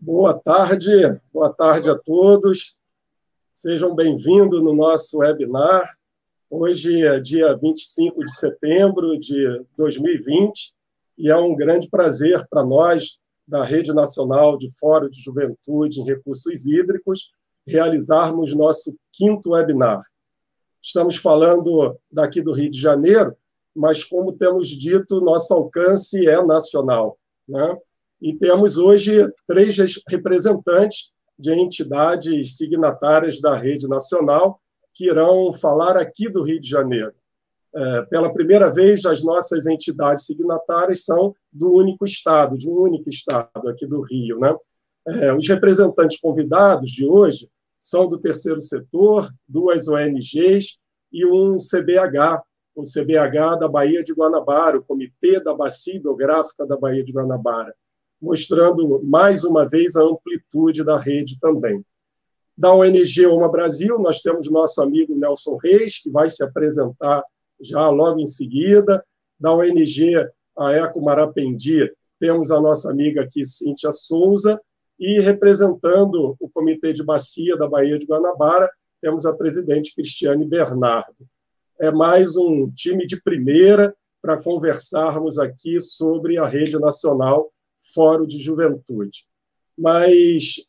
Boa tarde a todos. Sejam bem-vindos no nosso webinar. Hoje é dia 25 de setembro de 2020 e é um grande prazer para nós, da Rede Nacional de Fórum de Juventude em Recursos Hídricos, realizarmos nosso 5º webinar. Estamos falando daqui do Rio de Janeiro, mas, como temos dito, nosso alcance é nacional, né? E temos hoje 3 representantes de entidades signatárias da Rede Nacional que irão falar aqui do Rio de Janeiro. Pela primeira vez, as nossas entidades signatárias são de um único estado aqui do Rio, né? Os representantes convidados de hoje são do terceiro setor, 2 ONGs e um CBH, o CBH da Baía de Guanabara, o Comitê da Bacia Hidrográfica da Baía de Guanabara, mostrando mais uma vez a amplitude da rede também. Da ONG Oma Brasil, nós temos nosso amigo Nelson Reis, que vai se apresentar já logo em seguida. Da ONG a Eco Marapendi, temos a nossa amiga aqui, Cíntia Souza, e representando o Comitê de Bacia da Baía de Guanabara, temos a presidente Cristiane Bernardo. É mais um time de primeira para conversarmos aqui sobre a Rede Nacional Fórum de Juventude. Mas,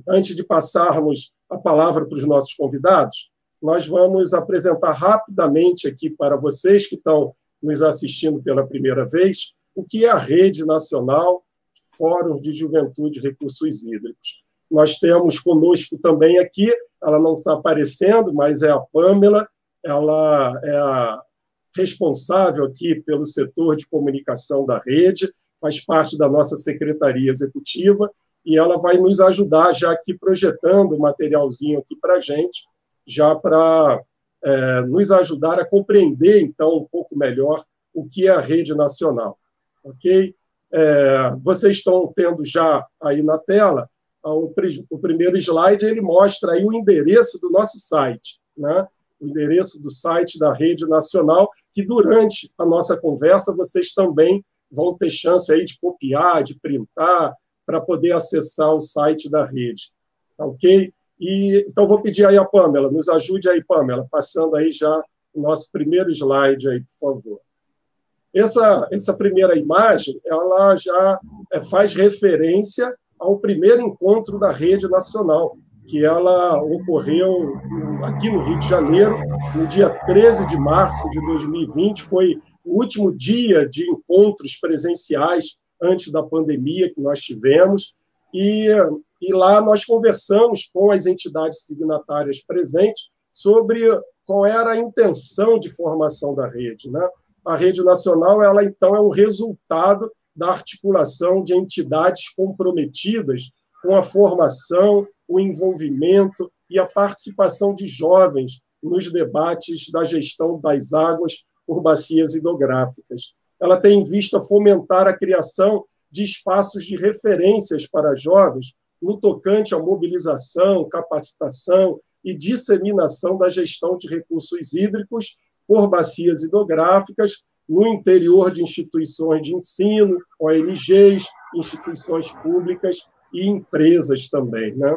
antes de passarmos a palavra para os nossos convidados, nós vamos apresentar rapidamente aqui para vocês que estão nos assistindo pela primeira vez o que é a Rede Nacional Fórum de Juventude e Recursos Hídricos. Nós temos conosco também aqui, ela não está aparecendo, mas é a Pamela, ela é a responsável aqui pelo setor de comunicação da rede, faz parte da nossa secretaria executiva, e ela vai nos ajudar já aqui projetando um materialzinho aqui para a gente, já para nos ajudar a compreender, então, um pouco melhor o que é a Rede Nacional. Ok? Vocês estão tendo já aí na tela, o primeiro slide, ele mostra aí o endereço do nosso site, né? O endereço do site da Rede Nacional, que durante a nossa conversa vocês também vão ter chance aí de copiar, de printar, para poder acessar o site da rede. Tá ok? Então, vou pedir aí a Pamela, nos ajude aí, Pamela, passando aí já o nosso primeiro slide aí, por favor. Essa primeira imagem, ela já faz referência ao primeiro encontro da Rede Nacional, que ela ocorreu aqui no Rio de Janeiro, no dia 13 de março de 2020, foi o último dia de encontros presenciais antes da pandemia que nós tivemos, e lá nós conversamos com as entidades signatárias presentes sobre qual era a intenção de formação da rede, né? A Rede Nacional, ela então é um resultado da articulação de entidades comprometidas com a formação, o envolvimento e a participação de jovens nos debates da gestão das águas por bacias hidrográficas. Ela tem em vista fomentar a criação de espaços de referências para jovens no tocante à mobilização, capacitação e disseminação da gestão de recursos hídricos por bacias hidrográficas no interior de instituições de ensino, ONGs, instituições públicas e empresas também, né?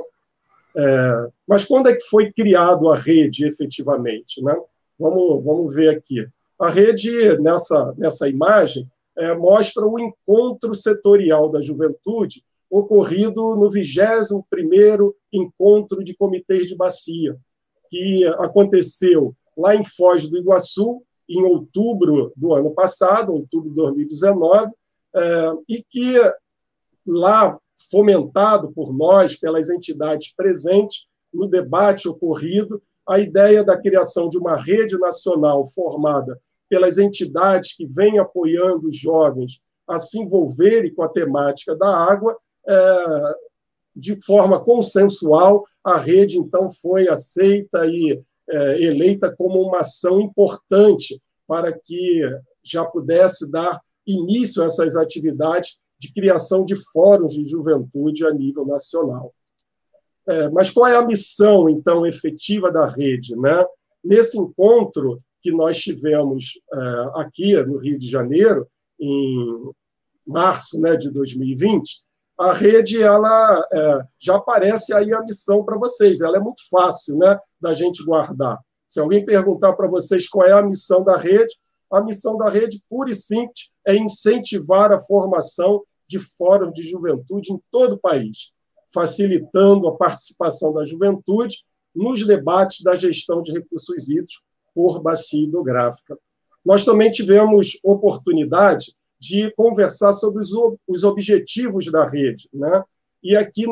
Mas quando é que foi criado a rede, efetivamente, né? Vamos ver aqui. A rede, nessa imagem, mostra o encontro setorial da juventude ocorrido no 21º Encontro de Comitês de Bacia, que aconteceu lá em Foz do Iguaçu, em outubro do ano passado, outubro de 2019, e que lá, fomentado por nós, pelas entidades presentes, no debate ocorrido, a ideia da criação de uma rede nacional formada pelas entidades que vêm apoiando os jovens a se envolverem com a temática da água, de forma consensual, a rede, então, foi aceita e eleita como uma ação importante para que já pudesse dar início a essas atividades de criação de fóruns de juventude a nível nacional. Mas qual é a missão, então, efetiva da rede, né? Nesse encontro que nós tivemos aqui no Rio de Janeiro, em março, né, de 2020, a rede ela já aparece aí a missão para vocês. Ela é muito fácil, né, da gente guardar. Se alguém perguntar para vocês qual é a missão da rede, pura e simples, é incentivar a formação de fóruns de juventude em todo o país, facilitando a participação da juventude nos debates da gestão de recursos hídricos por bacia hidrográfica. Nós também tivemos oportunidade de conversar sobre os objetivos da rede, né? E aqui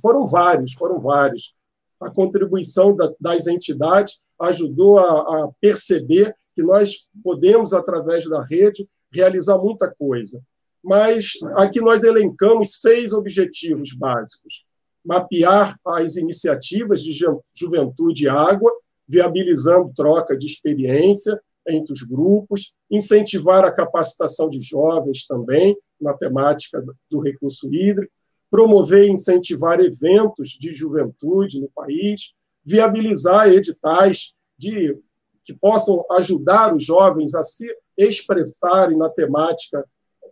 foram vários. A contribuição das entidades ajudou a perceber que nós podemos, através da rede, realizar muita coisa. Mas aqui nós elencamos 6 objetivos básicos: mapear as iniciativas de juventude e água, viabilizando troca de experiência entre os grupos, incentivar a capacitação de jovens também na temática do recurso hídrico, promover e incentivar eventos de juventude no país, viabilizar editais que possam ajudar os jovens a se expressarem na temática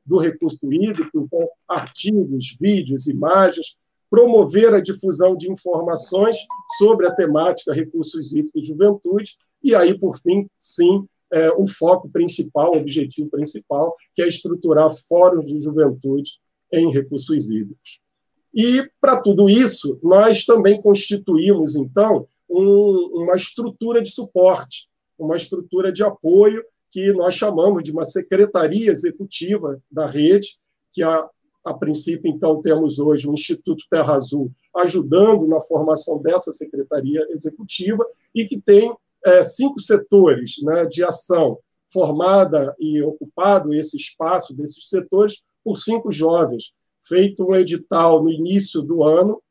do recurso hídrico, com artigos, vídeos, imagens, promover a difusão de informações sobre a temática recursos hídricos e juventude, e aí, por fim, sim, o foco principal, o objetivo principal, que é estruturar fóruns de juventude em recursos hídricos. E, para tudo isso, nós também constituímos, então, uma estrutura de suporte, uma estrutura de apoio, que nós chamamos de uma secretaria executiva da rede, que a princípio, então, temos hoje o Instituto Terra Azul ajudando na formação dessa secretaria executiva, e que tem 5 setores, né, de ação, formada e ocupado esse espaço desses setores por 5 jovens, feito um edital no início do ano,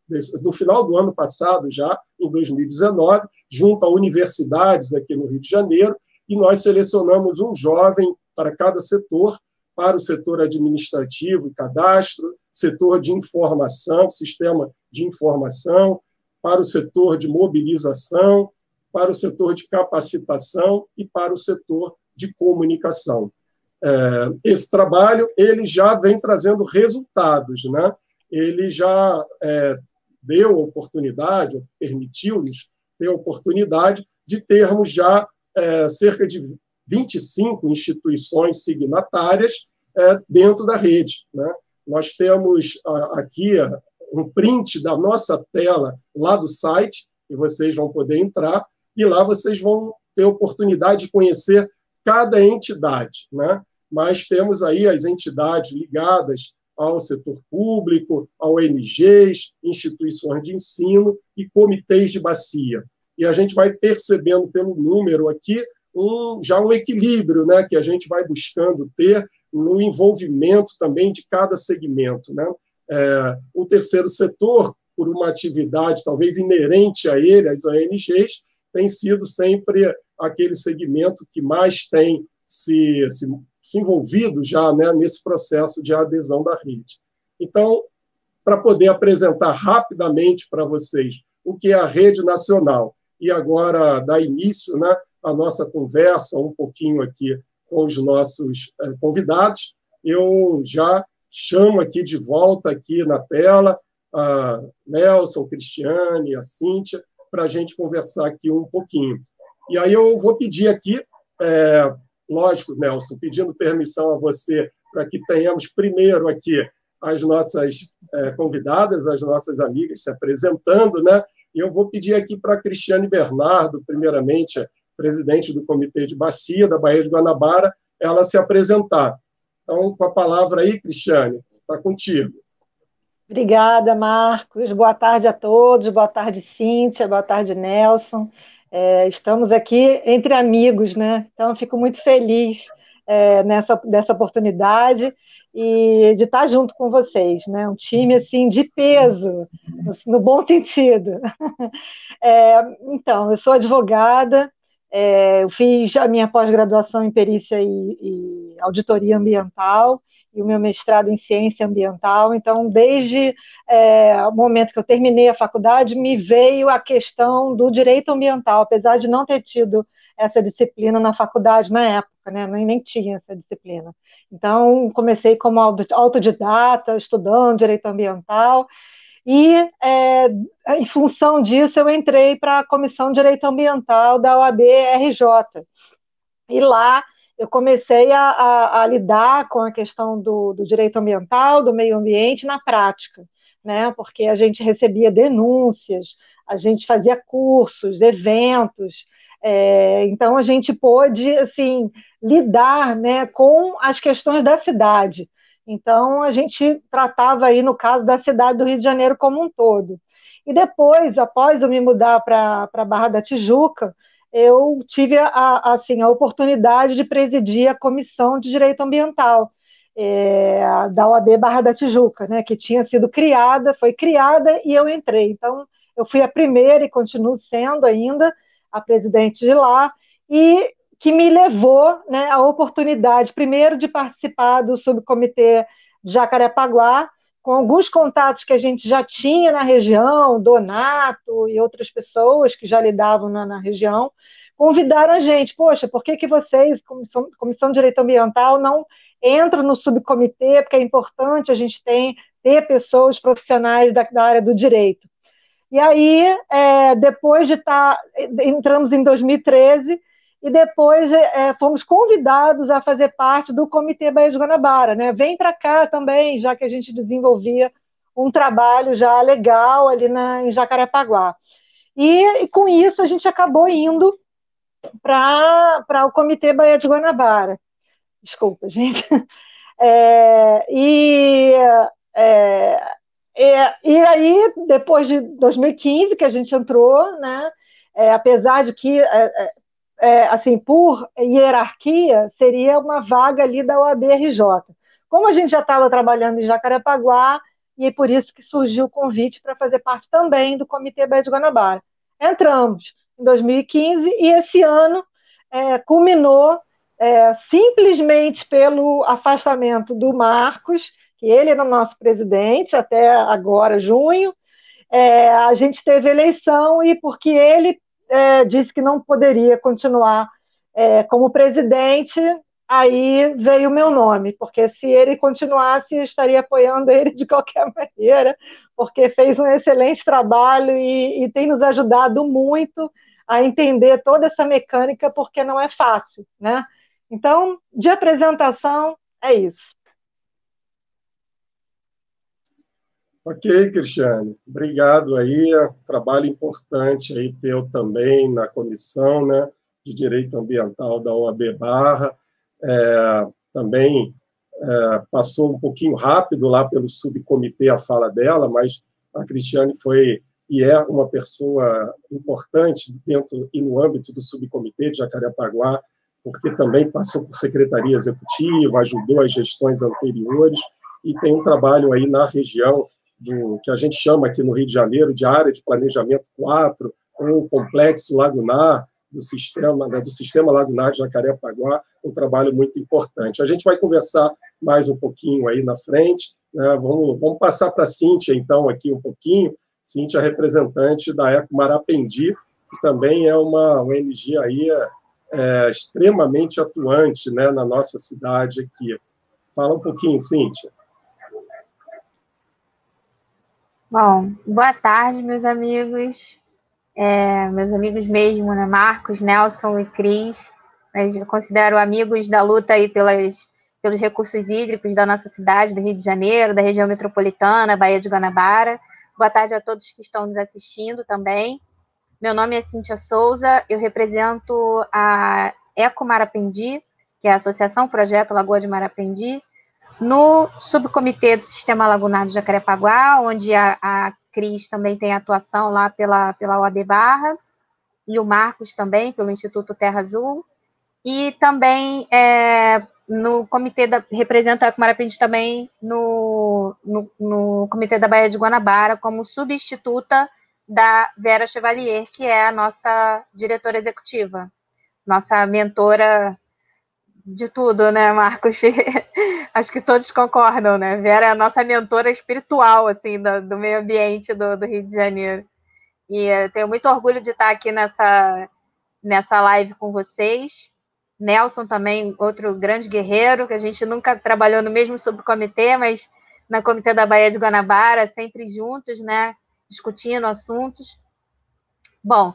no final do ano passado, já em 2019, junto a universidades aqui no Rio de Janeiro, e nós selecionamos um jovem para cada setor, para o setor administrativo e cadastro, setor de informação, sistema de informação, para o setor de mobilização, para o setor de capacitação e para o setor de comunicação. Esse trabalho ele já vem trazendo resultados, né? Ele já deu oportunidade, permitiu-nos ter a oportunidade de termos já cerca de 25 instituições signatárias dentro da rede, né? Nós temos aqui um print da nossa tela lá do site, e vocês vão poder entrar, e lá vocês vão ter a oportunidade de conhecer cada entidade, né? Mas temos aí as entidades ligadas ao setor público, a ONGs, instituições de ensino e comitês de bacia. E a gente vai percebendo pelo número aqui já um equilíbrio, né, que a gente vai buscando ter no envolvimento também de cada segmento, né? O terceiro setor, por uma atividade talvez inerente a ele, as ONGs, tem sido sempre aquele segmento que mais tem se envolvido já, né, nesse processo de adesão da rede. Então, para poder apresentar rapidamente para vocês o que é a rede nacional e agora dar início, né, à nossa conversa um pouquinho aqui com os nossos convidados, eu já chamo aqui de volta aqui na tela a Nelson, Cristiane, a Cíntia, para a gente conversar aqui um pouquinho. E aí eu vou pedir aqui, lógico, Nelson, pedindo permissão a você para que tenhamos primeiro aqui as nossas convidadas, as nossas amigas se apresentando, né? E eu vou pedir aqui para a Cristiane Bernardo, primeiramente, presidente do Comitê de Bacia da Baía de Guanabara, ela se apresentar. Então, com a palavra aí, Cristiane, está contigo. Obrigada, Marcos. Boa tarde a todos. Boa tarde, Cíntia. Boa tarde, Nelson. Estamos aqui entre amigos, né? Então, fico muito feliz dessa oportunidade e de estar junto com vocês, né? Um time assim de peso, no bom sentido. Então, eu sou advogada, Eu fiz a minha pós-graduação em perícia e auditoria ambiental e o meu mestrado em ciência ambiental. Então, desde o momento que eu terminei a faculdade, me veio a questão do direito ambiental, apesar de não ter tido essa disciplina na faculdade na época, né? Nem tinha essa disciplina. Então, comecei como autodidata, estudando direito ambiental, e, em função disso, eu entrei para a Comissão de Direito Ambiental da OAB-RJ. E lá eu comecei a lidar com a questão do direito ambiental, do meio ambiente na prática, né? Porque a gente recebia denúncias, a gente fazia cursos, eventos, então a gente pôde, assim, lidar, né, com as questões da cidade. Então a gente tratava aí, no caso da cidade do Rio de Janeiro como um todo. E depois, após eu me mudar para Barra da Tijuca, eu tive assim, a oportunidade de presidir a Comissão de Direito Ambiental da OAB Barra da Tijuca, né, que tinha sido criada, foi criada e eu entrei. Então, eu fui a primeira e continuo sendo ainda a presidente de lá, e que me levou, né, a oportunidade, primeiro, de participar do subcomitê de Jacarepaguá, com alguns contatos que a gente já tinha na região, Donato e outras pessoas que já lidavam na região, convidaram a gente, poxa, por que vocês, Comissão de Direito Ambiental, não entram no subcomitê, porque é importante a gente ter pessoas profissionais da área do direito. E aí, depois de entramos em 2013, e depois fomos convidados a fazer parte do Comitê Baía de Guanabara, né? Vem para cá também, já que a gente desenvolvia um trabalho já legal ali em Jacarepaguá. E com isso a gente acabou indo para o Comitê Baía de Guanabara. Desculpa, gente. E aí, depois de 2015, que a gente entrou, né, apesar de que, assim, por hierarquia, seria uma vaga ali da OAB-RJ. Como a gente já estava trabalhando em Jacarepaguá, e é por isso que surgiu o convite para fazer parte também do Comitê Baía de Guanabara. Entramos em 2015 e esse ano culminou simplesmente pelo afastamento do Marcos, que ele era o nosso presidente até agora, junho. A gente teve eleição e porque ele disse que não poderia continuar como presidente, aí veio o meu nome, porque se ele continuasse, eu estaria apoiando ele de qualquer maneira, porque fez um excelente trabalho e tem nos ajudado muito a entender toda essa mecânica, porque não é fácil, né? Então, de apresentação, é isso. Ok, Cristiane, obrigado aí, trabalho importante aí teu também na comissão, né, de Direito Ambiental da OAB Barra, também passou um pouquinho rápido lá pelo subcomitê a fala dela, mas a Cristiane foi e é uma pessoa importante dentro e no âmbito do subcomitê de Jacarepaguá, porque também passou por secretaria executiva, ajudou as gestões anteriores e tem um trabalho aí na região do que a gente chama aqui no Rio de Janeiro de área de planejamento 4, ou complexo lagunar do sistema lagunar de Jacarepaguá, um trabalho muito importante. A gente vai conversar mais um pouquinho aí na frente, né? Vamos passar para a Cíntia, então, aqui um pouquinho. Cíntia, representante da Eco Marapendi, que também é uma ONG aí, extremamente atuante, né, na nossa cidade aqui. Fala um pouquinho, Cíntia. Bom, boa tarde, meus amigos. Meus amigos mesmo, né? Marcos, Nelson e Cris. Eu considero amigos da luta aí pelos recursos hídricos da nossa cidade, do Rio de Janeiro, da região metropolitana, Baía de Guanabara. Boa tarde a todos que estão nos assistindo também. Meu nome é Cíntia Souza, eu represento a Eco Marapendi, que é a Associação Projeto Lagoa de Marapendi, no subcomitê do Sistema Lagunar de Jacarepaguá, onde a Cris também tem atuação lá pela OAB Barra, e o Marcos também, pelo Instituto Terra Azul, e também no comitê representa a Eco Marapendi também no comitê da Baía de Guanabara, como substituta da Vera Chevalier, que é a nossa diretora executiva. nossa mentora de tudo, né, Marcos? Acho que todos concordam, né? Vera é a nossa mentora espiritual, assim, do meio ambiente do Rio de Janeiro. E tenho muito orgulho de estar aqui nessa live com vocês. Nelson também, outro grande guerreiro, que a gente nunca trabalhou no mesmo subcomitê, mas na Comitê da Baía de Guanabara, sempre juntos, né, discutindo assuntos. Bom,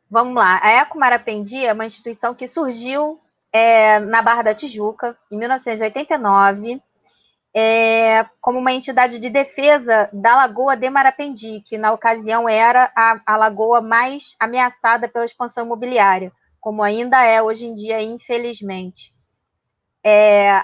vamos lá. A Eco Marapendi é uma instituição que surgiu na Barra da Tijuca, em 1989, como uma entidade de defesa da Lagoa de Marapendi, que na ocasião era a lagoa mais ameaçada pela expansão imobiliária, como ainda é hoje em dia, infelizmente.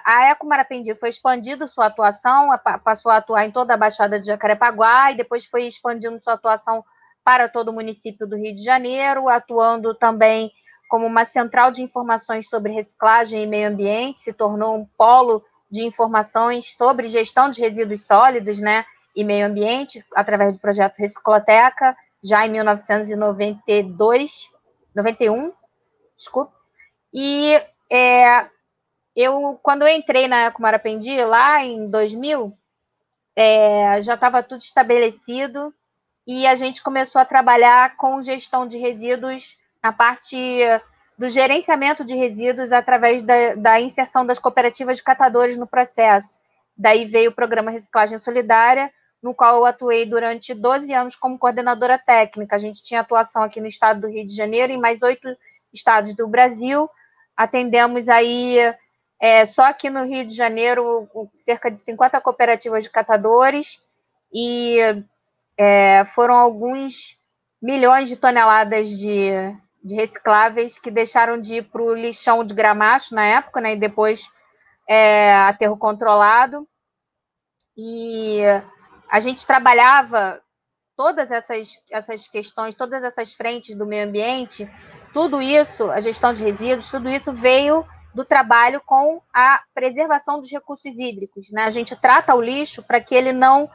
A Eco Marapendi foi expandindo sua atuação, passou a atuar em toda a Baixada de Jacarepaguá e depois foi expandindo sua atuação para todo o município do Rio de Janeiro, atuando também como uma central de informações sobre reciclagem e meio ambiente, se tornou um polo de informações sobre gestão de resíduos sólidos, né, e meio ambiente, através do projeto Recicloteca, já em 1991, desculpa. E quando eu entrei na Eco Marapendi, lá em 2000, já estava tudo estabelecido e a gente começou a trabalhar com gestão de resíduos na parte do gerenciamento de resíduos através da inserção das cooperativas de catadores no processo. Daí veio o programa Reciclagem Solidária, no qual eu atuei durante 12 anos como coordenadora técnica. A gente tinha atuação aqui no estado do Rio de Janeiro e em mais 8 estados do Brasil. Atendemos aí, só aqui no Rio de Janeiro, cerca de 50 cooperativas de catadores e foram alguns milhões de toneladas de recicláveis que deixaram de ir para o lixão de Gramacho na época, né, e depois aterro controlado. E a gente trabalhava todas essas questões, todas essas frentes do meio ambiente, tudo isso, a gestão de resíduos, tudo isso veio do trabalho com a preservação dos recursos hídricos, né? A gente trata o lixo para que ele não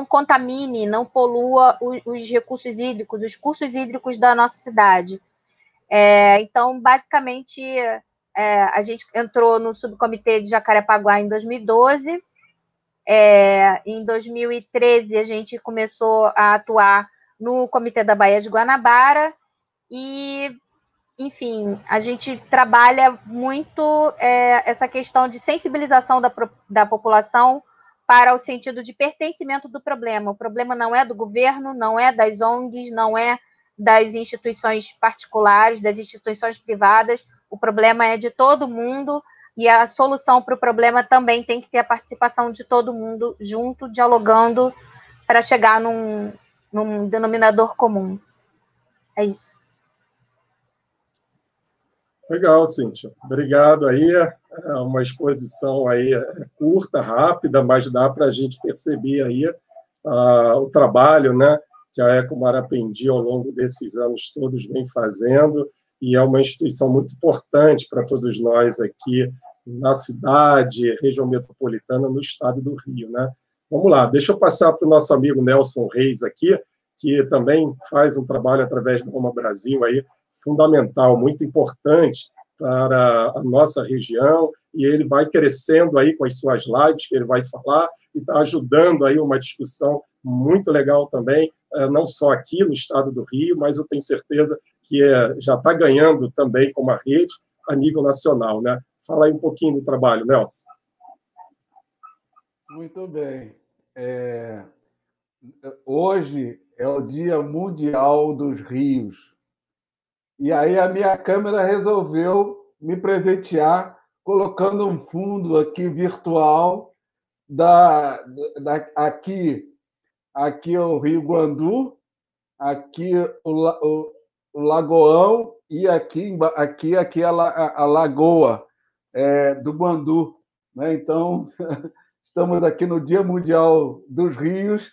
contamine, não polua os recursos hídricos, os cursos hídricos da nossa cidade. Então, basicamente, a gente entrou no subcomitê de Jacarepaguá em 2012. Em 2013, a gente começou a atuar no Comitê da Baía de Guanabara e, enfim, a gente trabalha muito essa questão de sensibilização da população para o sentido de pertencimento do problema. O problema não é do governo, não é das ONGs, não é das instituições particulares, das instituições privadas, o problema é de todo mundo e a solução para o problema também tem que ter a participação de todo mundo junto, dialogando, para chegar num denominador comum. É isso. Legal, Cíntia. Obrigado aí. É uma exposição aí curta, rápida, mas dá para a gente perceber aí o trabalho, né, que a Eco Marapendi, ao longo desses anos todos, vem fazendo, e é uma instituição muito importante para todos nós aqui na cidade, região metropolitana, no estado do Rio, né? Vamos lá, deixa eu passar para o nosso amigo Nelson Reis aqui, que também faz um trabalho através do Roma Brasil aí, fundamental, muito importante para a nossa região, e ele vai crescendo aí com as suas lives que ele vai falar, e está ajudando aí uma discussão muito legal também, não só aqui no estado do Rio, mas eu tenho certeza que já está ganhando também como a rede a nível nacional, né? Fala aí um pouquinho do trabalho, Nelson. Muito bem. Hoje é o Dia Mundial dos Rios. E aí a minha câmera resolveu me presentear colocando um fundo aqui virtual aqui o Rio Guandu, aqui o Lagoão e aqui a Lagoa do Guandu, né? Então estamos aqui no Dia Mundial dos Rios,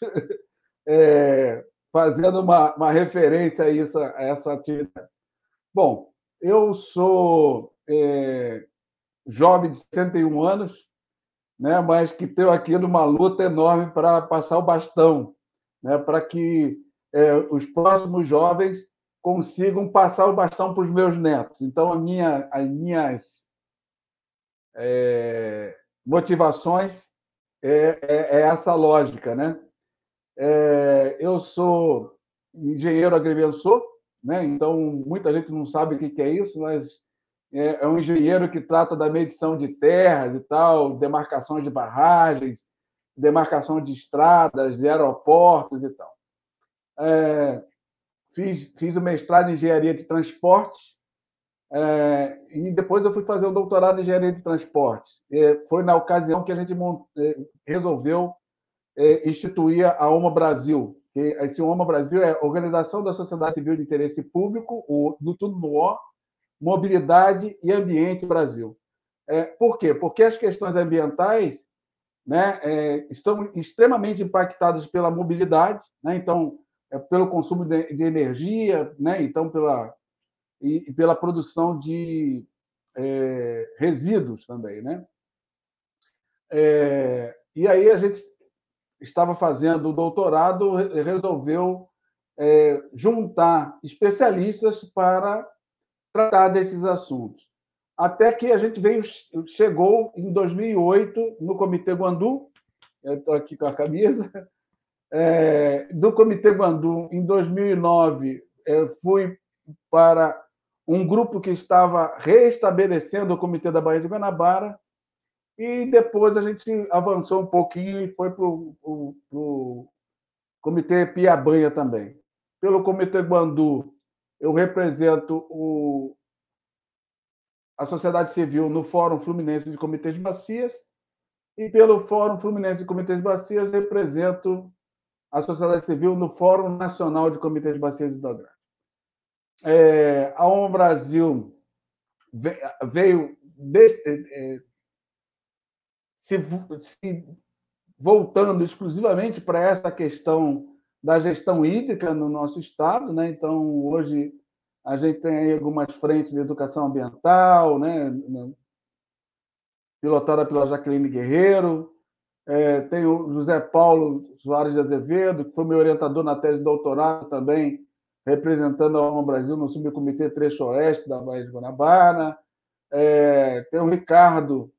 fazendo uma referência a essa atividade. Bom, eu sou jovem de 61 anos, né, mas que tenho aqui uma luta enorme para passar o bastão, né, para que os próximos jovens consigam passar o bastão para os meus netos. Então, as minhas motivações é essa lógica, né? Eu sou engenheiro agrimensor, né? Então muita gente não sabe o que é isso, mas é um engenheiro que trata da medição de terras e tal, demarcações de barragens, demarcação de estradas, de aeroportos e tal. Fiz o mestrado em engenharia de transportes e depois eu fui fazer o doutorado em engenharia de transportes. Foi na ocasião que a gente resolveu instituir a OMA Brasil. Esse OMA Brasil é a Organização da Sociedade Civil de Interesse Público, do tudo no O, Mobilidade e Ambiente Brasil. Por quê? Porque as questões ambientais, né, estão extremamente impactadas pela mobilidade, né? Então, pelo consumo de energia, né? Então, pela produção de resíduos também, né? E aí a gente estava fazendo o doutorado, resolveu juntar especialistas para tratar desses assuntos. Até que a gente chegou em 2008 no Comitê Guandu, estou aqui com a camisa, do Comitê Guandu, em 2009, fui para um grupo que estava reestabelecendo o Comitê da Baía de Guanabara, e depois a gente avançou um pouquinho e foi para o Comitê Piabanha também. Pelo Comitê Guandu, eu represento a sociedade civil no Fórum Fluminense de Comitês de Bacias, e pelo Fórum Fluminense de Comitês de Bacias, represento a sociedade civil no Fórum Nacional de Comitês de Bacias e Hidrográficas. A OMA Brasil veio se voltando exclusivamente para essa questão da gestão hídrica no nosso estado, né? Então, hoje, a gente tem algumas frentes de educação ambiental, né? Pilotada pela Jaqueline Guerreiro, tem o José Paulo Soares de Azevedo, que foi meu orientador na tese de doutorado também, representando a OMA Brasil no Subcomitê Trecho Oeste da Baía de Guanabara, tem o Ricardo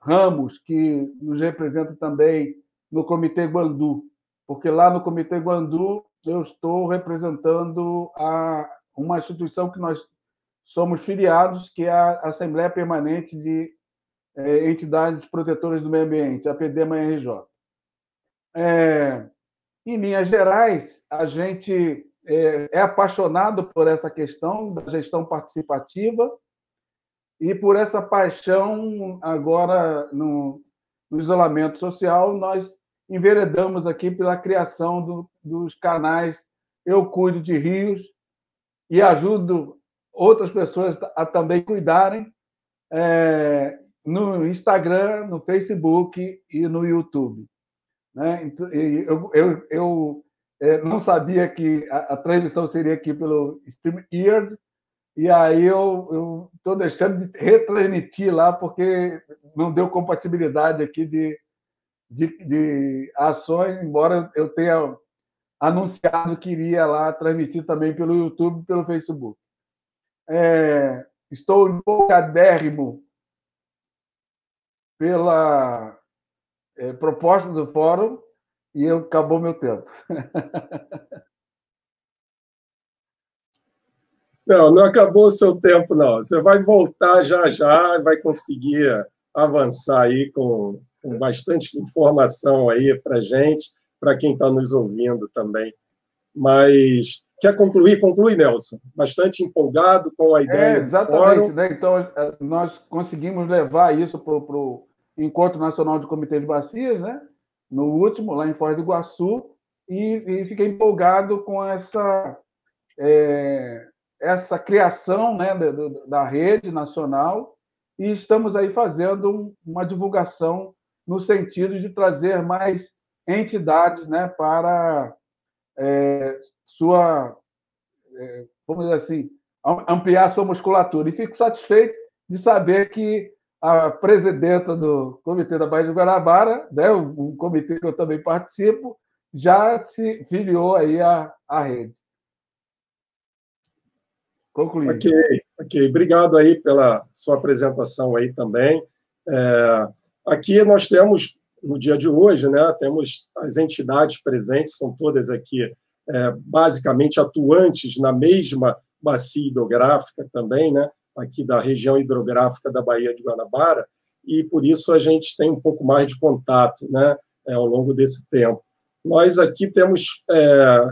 Ramos, que nos representa também no Comitê Guandu, porque lá no Comitê Guandu eu estou representando uma instituição que nós somos filiados, que é a Assembleia Permanente de Entidades Protetoras do Meio Ambiente, a PDMRJ. Em Minas Gerais, a gente é apaixonado por essa questão da gestão participativa, e por essa paixão, agora, no isolamento social, nós enveredamos aqui pela criação dos canais Eu Cuido de Rios e ajudo outras pessoas a também cuidarem no Instagram, no Facebook e no YouTube. Né? Eu não sabia que a transmissão seria aqui pelo StreamYard, e aí eu estou deixando de retransmitir lá, porque não deu compatibilidade aqui de ações, embora eu tenha anunciado que iria lá transmitir também pelo YouTube e pelo Facebook. Estou empolgadérrimo pela proposta do fórum e acabou meu tempo. Não acabou o seu tempo, não. Você vai voltar já já, vai conseguir avançar aí com bastante informação aí para gente, para quem está nos ouvindo também. Mas quer concluir? Conclui, Nelson. Bastante empolgado com a ideia do fórum. Né? Então, nós conseguimos levar isso para o Encontro Nacional de Comitês de Bacias, né? No último, lá em Foz do Iguaçu, e fiquei empolgado com essa criação, né, da rede nacional, e estamos aí fazendo uma divulgação no sentido de trazer mais entidades, né, para vamos dizer assim, ampliar sua musculatura. E fico satisfeito de saber que a presidenta do Comitê da Baía de Guanabara, né, um comitê que eu também participo, já se filiou aí à rede. Concluí. Ok. Obrigado aí pela sua apresentação aí também. Aqui nós temos, no dia de hoje, né, temos as entidades presentes, são todas aqui basicamente atuantes na mesma bacia hidrográfica também, né, aqui da região hidrográfica da Baía de Guanabara, e por isso a gente tem um pouco mais de contato, né, ao longo desse tempo. Nós aqui temos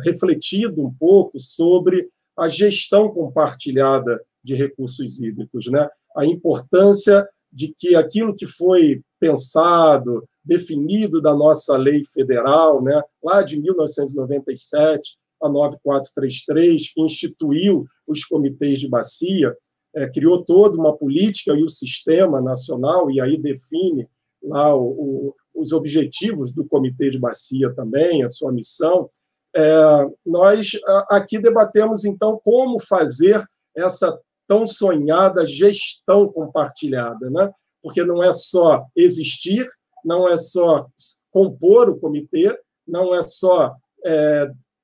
refletido um pouco sobre a gestão compartilhada de recursos hídricos, né? A importância de que aquilo que foi pensado, definido da nossa lei federal, né, lá de 1997, a 9433, que instituiu os comitês de bacia, criou toda uma política e o sistema nacional, e aí define lá os objetivos do comitê de bacia também, a sua missão. Nós aqui debatemos, então, como fazer essa tão sonhada gestão compartilhada, né? Porque não é só existir, não é só compor o comitê, não é só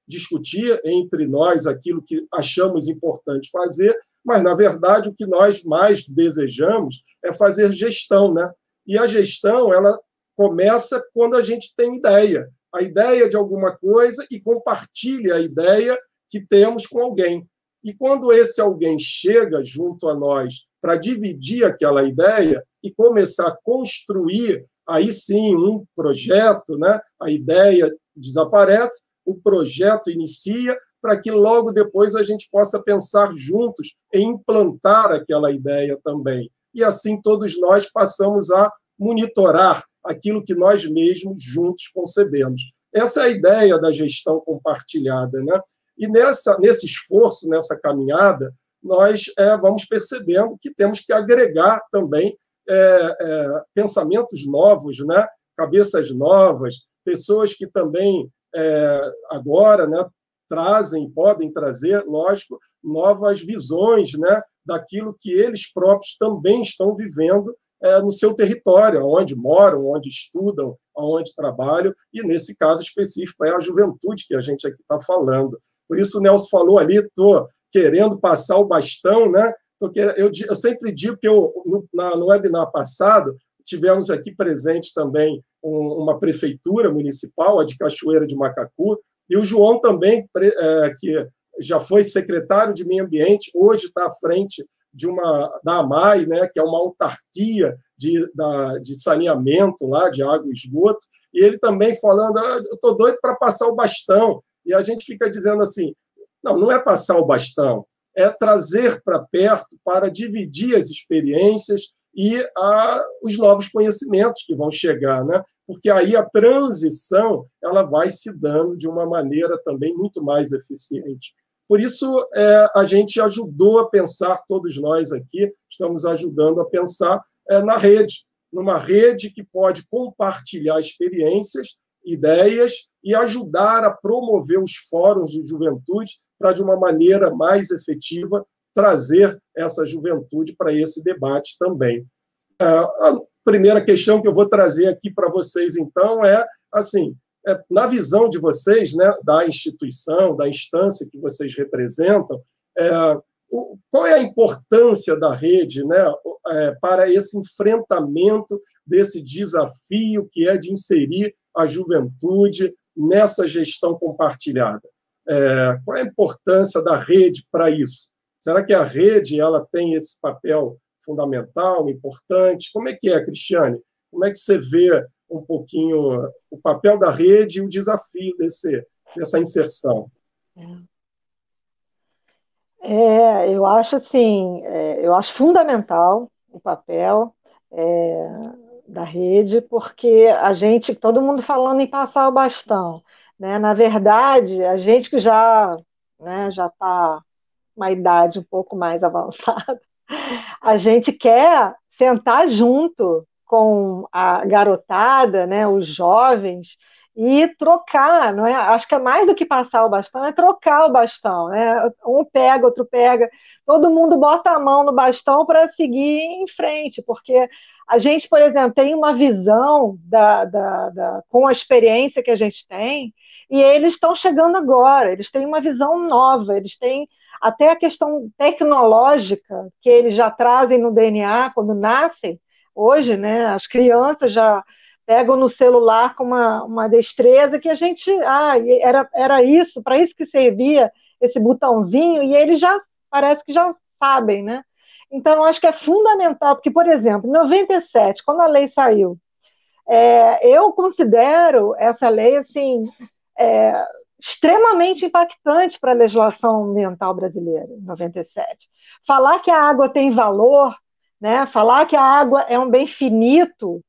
discutir entre nós aquilo que achamos importante fazer, mas, na verdade, o que nós mais desejamos é fazer gestão, né? E a gestão, ela começa quando a gente tem ideia, a ideia de alguma coisa e compartilha a ideia que temos com alguém. E quando esse alguém chega junto a nós para dividir aquela ideia e começar a construir, aí sim, um projeto, né? A ideia desaparece, o projeto inicia, para que logo depois a gente possa pensar juntos em implantar aquela ideia também. E assim todos nós passamos a monitorar aquilo que nós mesmos juntos concebemos. Essa é a ideia da gestão compartilhada, né? E nesse esforço, nessa caminhada, nós vamos percebendo que temos que agregar também pensamentos novos, né? Cabeças novas, pessoas que também agora, né, podem trazer, lógico, novas visões, né, daquilo que eles próprios também estão vivendo no seu território, onde moram, onde estudam, onde trabalham, e nesse caso específico é a juventude que a gente aqui está falando. Por isso o Nelson falou ali, estou querendo passar o bastão, né? Eu sempre digo que no webinar passado tivemos aqui presente também uma prefeitura municipal, a de Cachoeira de Macacu, e o João também, que já foi secretário de Meio Ambiente, hoje está à frente da AMAI, né, que é uma autarquia de saneamento lá, de água e esgoto, e ele também falando, eu estou doido para passar o bastão, e a gente fica dizendo assim, não é passar o bastão, é trazer para perto para dividir as experiências e os novos conhecimentos que vão chegar, né? Porque aí a transição ela vai se dando de uma maneira também muito mais eficiente. Por isso, a gente ajudou a pensar, todos nós aqui estamos ajudando a pensar na rede, numa rede que pode compartilhar experiências, ideias e ajudar a promover os fóruns de juventude para, de uma maneira mais efetiva, trazer essa juventude para esse debate também. A primeira questão que eu vou trazer aqui para vocês, então, assim, na visão de vocês, né, da instituição, da instância que vocês representam, qual é a importância da rede, né, para esse enfrentamento desse desafio que é de inserir a juventude nessa gestão compartilhada? Qual é a importância da rede para isso? Será que a rede ela tem esse papel fundamental, importante? Como é que Cristiane? Como é que você vê um pouquinho o papel da rede e o desafio dessa inserção? Eu acho assim, eu acho fundamental o papel da rede, porque todo mundo falando em passar o bastão, né? Na verdade, a gente que já está uma idade um pouco mais avançada, a gente quer sentar junto com a garotada, né, os jovens, e trocar, não é? Acho que é mais do que passar o bastão, é trocar o bastão, né? Um pega, outro pega, todo mundo bota a mão no bastão para seguir em frente, porque a gente, por exemplo, tem uma visão com a experiência que a gente tem, e eles estão chegando agora, eles têm uma visão nova, eles têm até a questão tecnológica que eles já trazem no DNA quando nascem. Hoje, né, as crianças já pegam no celular com uma destreza que a gente... era isso, para isso que servia esse botãozinho, e eles já parece que já sabem, né? Então, eu acho que é fundamental, porque, por exemplo, em 97, quando a lei saiu, eu considero essa lei, assim, extremamente impactante para a legislação ambiental brasileira, em 97. Falar que a água tem valor, né? Falar que a água é um bem finito,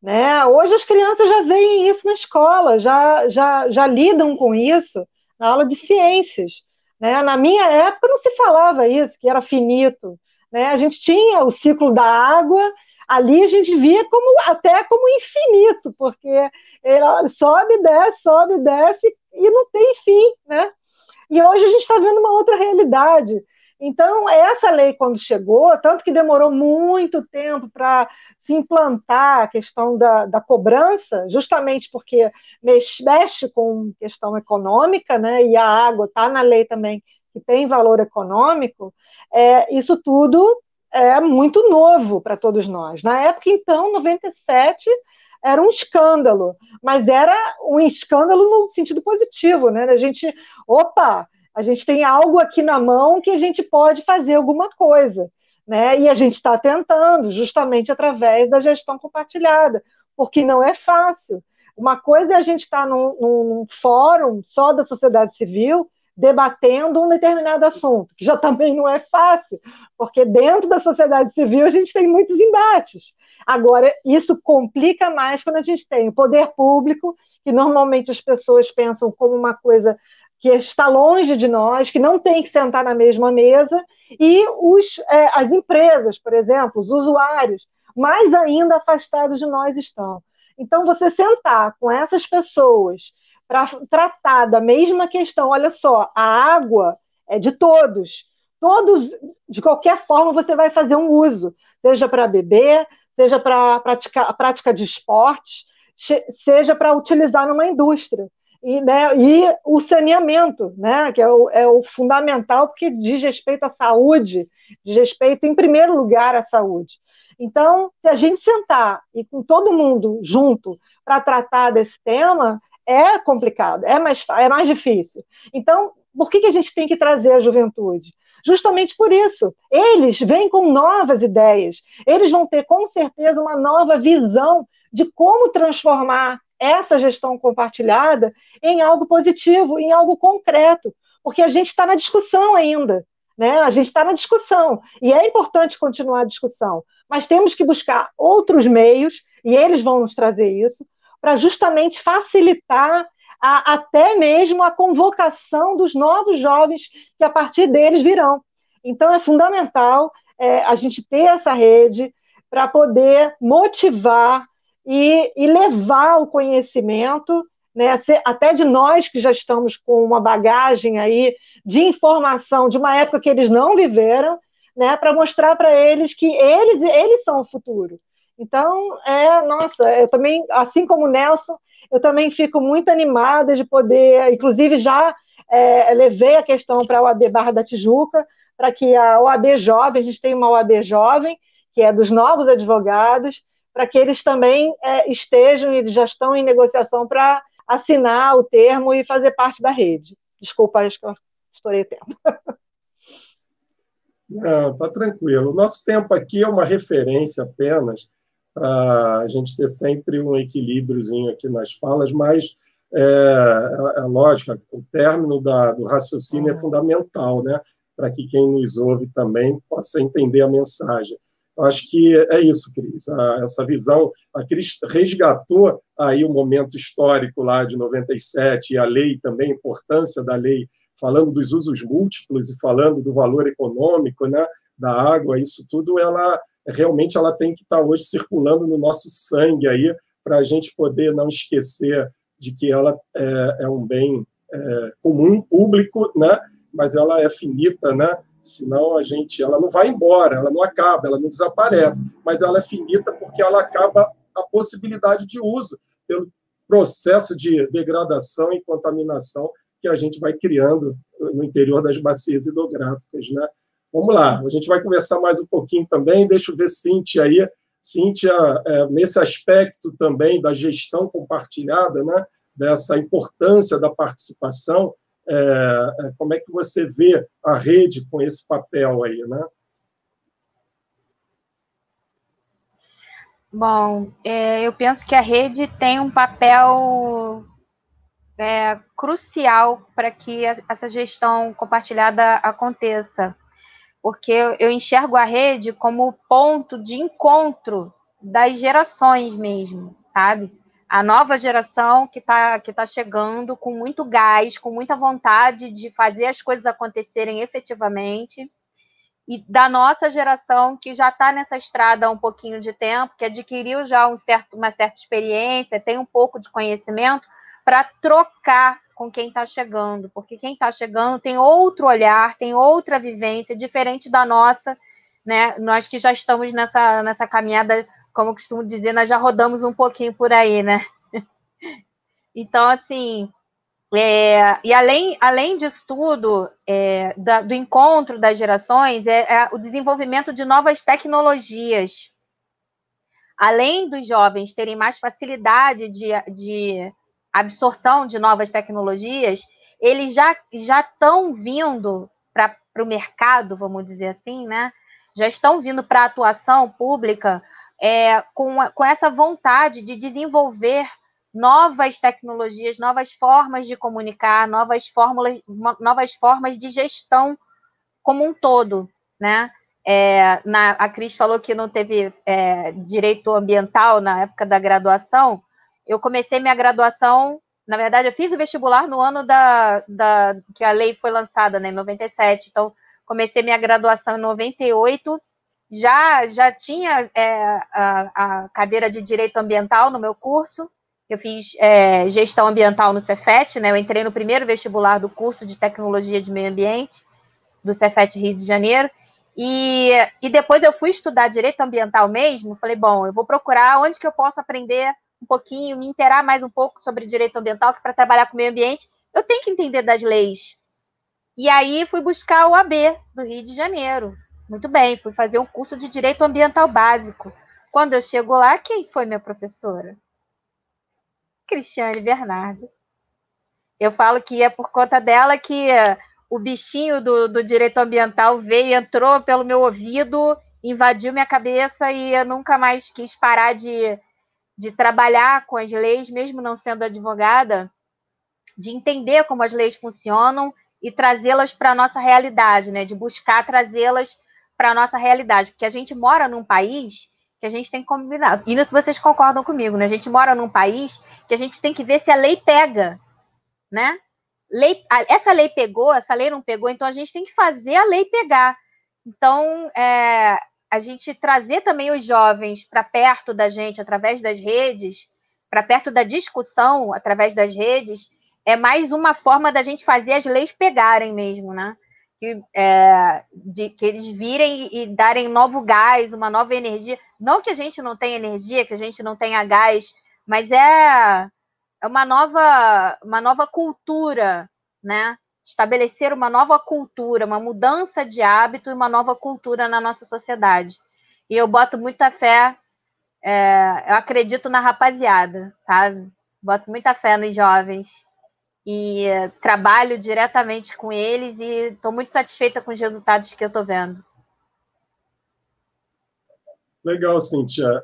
né? Hoje as crianças já veem isso na escola, já lidam com isso na aula de ciências, né? Na minha época não se falava isso, que era finito, né? A gente tinha o ciclo da água, ali a gente via até como infinito, porque ela sobe, desce e não tem fim, né? E hoje a gente está vendo uma outra realidade. Então, essa lei, quando chegou, tanto que demorou muito tempo para se implantar a questão da cobrança, justamente porque mexe com questão econômica, né? E a água está na lei também, que tem valor econômico, isso tudo é muito novo para todos nós. Na época, então, 97, era um escândalo, mas era um escândalo no sentido positivo, né? A gente tem algo aqui na mão que a gente pode fazer alguma coisa, né? E a gente está tentando, justamente através da gestão compartilhada, porque não é fácil. Uma coisa é a gente estar num fórum só da sociedade civil, debatendo um determinado assunto, que já também não é fácil, porque dentro da sociedade civil a gente tem muitos embates. Agora, isso complica mais quando a gente tem o poder público, que normalmente as pessoas pensam como uma coisa que está longe de nós, que não tem que sentar na mesma mesa, e as empresas, por exemplo, os usuários, mais ainda afastados de nós estão. Então, você sentar com essas pessoas para tratar da mesma questão, olha só, a água é de todos, de qualquer forma, você vai fazer um uso, seja para beber, seja para a prática de esportes, seja para utilizar numa indústria. E o saneamento, né, que é o fundamental, porque diz respeito à saúde, diz respeito, em primeiro lugar, à saúde. Então, se a gente sentar e com todo mundo junto para tratar desse tema, é complicado, é mais difícil. Então, por que a gente tem que trazer a juventude? Justamente por isso. Eles vêm com novas ideias, eles vão ter, com certeza, uma nova visão de como transformar essa gestão compartilhada em algo positivo, em algo concreto, porque a gente está na discussão ainda, né? A gente está na discussão, e é importante continuar a discussão, mas temos que buscar outros meios, e eles vão nos trazer isso, para justamente facilitar até mesmo a convocação dos novos jovens que a partir deles virão. Então, é fundamental a gente ter essa rede para poder motivar e levar o conhecimento, né, até de nós que já estamos com uma bagagem aí de informação de uma época que eles não viveram, né, para mostrar para eles que eles são o futuro. Então, nossa, eu também, assim como o Nelson, eu também fico muito animada de poder, inclusive já levei a questão para a OAB Barra da Tijuca, para que a OAB Jovem, a gente tem uma OAB Jovem, que é dos novos advogados, para que eles também estejam, eles já estão em negociação para assinar o termo e fazer parte da rede. Desculpa, acho que eu estourei o tempo. Não, está tranquilo. O nosso tempo aqui é uma referência apenas, para a gente ter sempre um equilíbriozinho aqui nas falas, mas é lógico, o término do raciocínio é fundamental, né, para que quem nos ouve também possa entender a mensagem. Eu acho que é isso, Cris. Essa visão, a Cris resgatou aí o momento histórico lá de 97 e a lei também, a importância da lei, falando dos usos múltiplos e falando do valor econômico, né, da água, isso tudo, realmente ela tem que estar hoje circulando no nosso sangue aí, para a gente poder não esquecer de que ela é um bem comum, público, né? Mas ela é finita, né? Senão ela não vai embora, ela não acaba, ela não desaparece, mas ela é finita porque ela acaba a possibilidade de uso pelo processo de degradação e contaminação que a gente vai criando no interior das bacias hidrográficas, né? Vamos lá, a gente vai conversar mais um pouquinho também, deixa eu ver Cíntia aí. Cíntia, nesse aspecto também da gestão compartilhada, né? Dessa importância da participação, como é que você vê a rede com esse papel aí, né? Bom, eu penso que a rede tem um papel crucial para que essa gestão compartilhada aconteça, porque eu enxergo a rede como ponto de encontro das gerações mesmo, sabe? A nova geração que tá chegando com muito gás, com muita vontade de fazer as coisas acontecerem efetivamente, e da nossa geração que já está nessa estrada há um pouquinho de tempo, que adquiriu já uma certa experiência, tem um pouco de conhecimento, para trocar com quem está chegando, porque quem está chegando tem outro olhar, tem outra vivência, diferente da nossa, né? Nós que já estamos nessa caminhada, como eu costumo dizer, nós já rodamos um pouquinho por aí, né? Então, assim, e além disso tudo, do encontro das gerações, o desenvolvimento de novas tecnologias. Além dos jovens terem mais facilidade de absorção de novas tecnologias, eles já estão vindo para o mercado, vamos dizer assim, né? Já estão vindo para a atuação pública com essa vontade de desenvolver novas tecnologias, novas formas de comunicar, novas formas de gestão como um todo, né? A Cris falou que não teve direito ambiental na época da graduação. Eu comecei minha graduação, na verdade, eu fiz o vestibular no ano que a lei foi lançada, né, em 97. Então, comecei minha graduação em 98. Já tinha a cadeira de direito ambiental no meu curso. Eu fiz gestão ambiental no Cefet, né? Eu entrei no primeiro vestibular do curso de tecnologia de meio ambiente do Cefet Rio de Janeiro. E depois eu fui estudar direito ambiental mesmo. Falei, bom, eu vou procurar onde que eu posso aprender um pouquinho, me inteirar mais um pouco sobre direito ambiental, que para trabalhar com meio ambiente eu tenho que entender das leis. E aí fui buscar o AB do Rio de Janeiro. Muito bem, fui fazer um curso de direito ambiental básico. Quando eu chego lá, quem foi minha professora? Cristiane Bernardo. Eu falo que é por conta dela que o bichinho do direito ambiental veio, entrou pelo meu ouvido, invadiu minha cabeça e eu nunca mais quis parar de trabalhar com as leis, mesmo não sendo advogada, de entender como as leis funcionam e trazê-las para a nossa realidade, né? De buscar trazê-las para a nossa realidade, porque a gente mora num país que a gente tem que combinar. E isso vocês concordam comigo, né? A gente mora num país que a gente tem que ver se a lei pega, né? Essa lei pegou, essa lei não pegou, então a gente tem que fazer a lei pegar. Então, a gente trazer também os jovens para perto da gente através das redes, para perto da discussão através das redes, é mais uma forma da gente fazer as leis pegarem mesmo, né? Que eles virem e darem novo gás, uma nova energia. Não que a gente não tenha energia, que a gente não tenha gás, mas é uma nova cultura, né? Estabelecer uma nova cultura, uma mudança de hábito e uma nova cultura na nossa sociedade. E eu boto muita fé, eu acredito na rapaziada, sabe? Boto muita fé nos jovens e trabalho diretamente com eles e estou muito satisfeita com os resultados que eu estou vendo. Legal, Cíntia.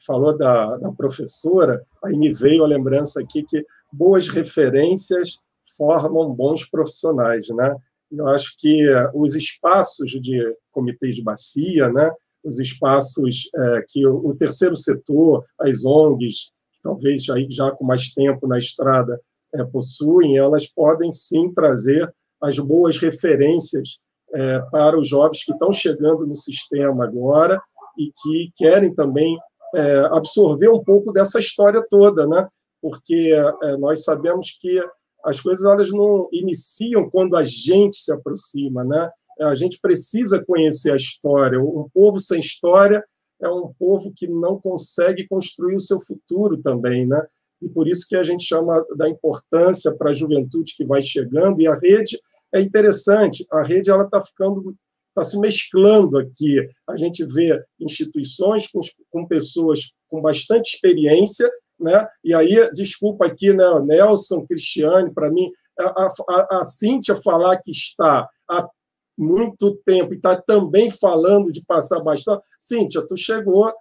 Falou da professora, aí me veio a lembrança aqui que boas referências formam bons profissionais, né? Eu acho que os espaços de comitês de bacia, né? Os espaços que o terceiro setor, as ONGs, que talvez já com mais tempo na estrada possuem, elas podem sim trazer as boas referências para os jovens que estão chegando no sistema agora e que querem também absorver um pouco dessa história toda, né? porque nós sabemos que as coisas elas não iniciam quando a gente se aproxima, né? A gente precisa conhecer a história. Um povo sem história é um povo que não consegue construir o seu futuro também, né? E por isso que a gente chama da importância para a juventude que vai chegando, e a rede é interessante, a rede ela está se mesclando aqui. A gente vê instituições com pessoas com bastante experiência, né? E aí, desculpa aqui, né, Nelson, Cristiane, para mim, a Cíntia falar que está há muito tempo e está também falando de passar bastão. Cíntia, tu chegou,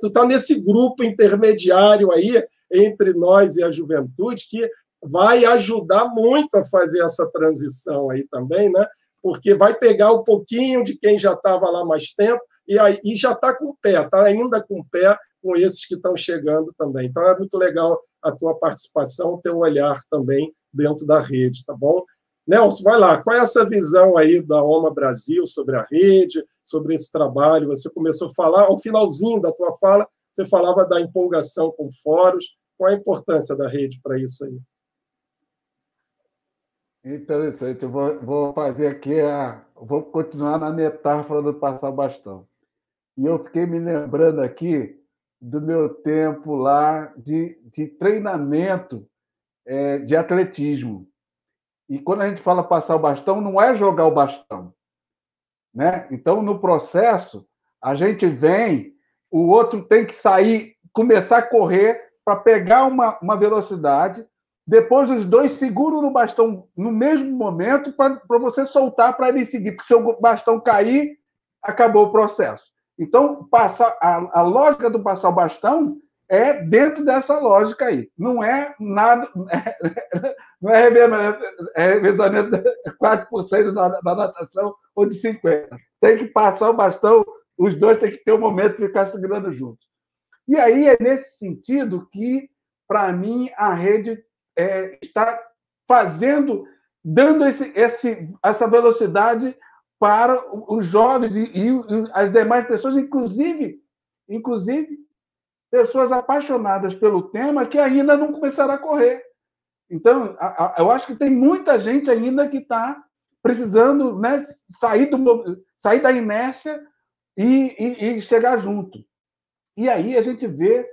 tu está nesse grupo intermediário aí entre nós e a juventude que vai ajudar muito a fazer essa transição aí também, né? Porque vai pegar um pouquinho de quem já estava lá mais tempo e já está com o pé, está ainda com o pé com esses que estão chegando também. Então, é muito legal a tua participação, o teu olhar também dentro da rede, tá bom? Nelson, vai lá, qual é essa visão aí da OMA Brasil sobre a rede, sobre esse trabalho? Você começou a falar, ao finalzinho da tua fala, você falava da empolgação com fóruns. Qual a importância da rede para isso aí? Interessante. Eu vou fazer aqui, vou continuar na metáfora do passar o bastão. E eu fiquei me lembrando aqui do meu tempo lá de treinamento de atletismo. E quando a gente fala passar o bastão, não é jogar o bastão, né? Então, no processo, a gente vem, o outro tem que sair, começar a correr para pegar uma velocidade, depois os dois seguram no bastão no mesmo momento para você soltar para ele seguir, porque se o bastão cair, acabou o processo. Então, a lógica do passar o bastão é dentro dessa lógica aí. Não é nada, não é revezamento de 4% da natação ou de 50%. Tem que passar o bastão, os dois têm que ter um momento de ficar segurando juntos. E aí é nesse sentido que, para mim, a rede está dando essa velocidade para os jovens e as demais pessoas, inclusive pessoas apaixonadas pelo tema que ainda não começaram a correr. Então, eu acho que tem muita gente ainda que está precisando, né, sair da inércia e chegar junto. E aí a gente vê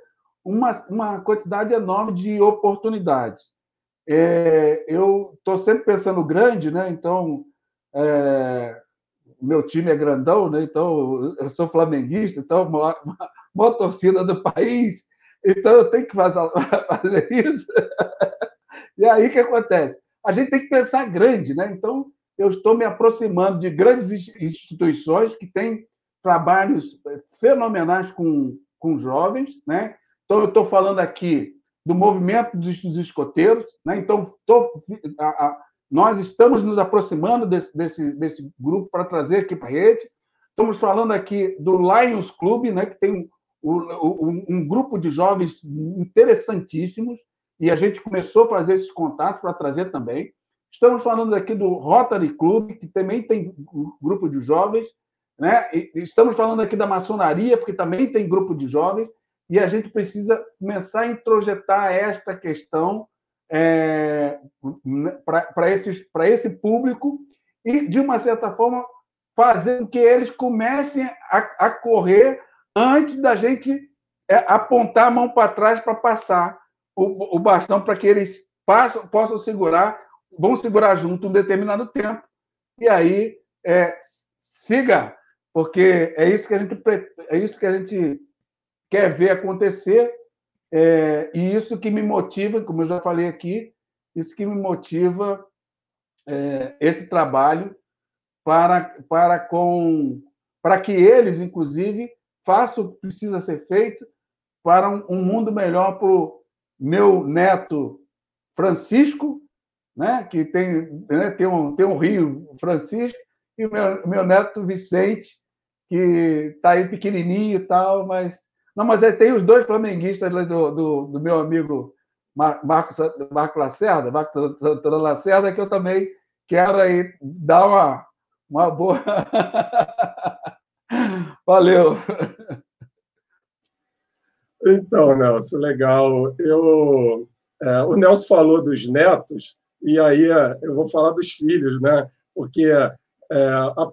uma quantidade enorme de oportunidades. Eu estou sempre pensando grande, né? Então, meu time é grandão, né? Então eu sou flamenguista, então maior torcida do país, então eu tenho que fazer isso. E aí o que acontece? A gente tem que pensar grande, né? Então eu estou me aproximando de grandes instituições que têm trabalhos fenomenais com jovens, né? Então eu estou falando aqui do movimento dos escoteiros, né? Então nós estamos nos aproximando desse grupo para trazer aqui para a rede. Estamos falando aqui do Lions Club, né, que tem um grupo de jovens interessantíssimos, e a gente começou a fazer esses contatos para trazer também. Estamos falando aqui do Rotary Club, que também tem um grupo de jovens, né? E estamos falando aqui da maçonaria, porque também tem grupo de jovens, e a gente precisa começar a introjetar esta questão para esse público e, de uma certa forma, fazer com que eles comecem a correr antes da gente apontar a mão para trás para passar o bastão, para que eles possam vão segurar junto um determinado tempo. E aí, siga, porque é isso que a gente quer ver acontecer. E isso que me motiva, como eu já falei aqui, isso que me motiva esse trabalho para que eles, inclusive, façam o que precisa ser feito para um mundo melhor para o meu neto Francisco, né, que tem um Rio Francisco, e o meu neto Vicente, que está aí pequenininho e tal, mas... Não, mas tem os dois flamenguistas do meu amigo Marcos Lacerda, Lacerda, que eu também quero aí dar uma boa... Valeu! Então, Nelson, legal. O Nelson falou dos netos, e aí eu vou falar dos filhos, né? Porque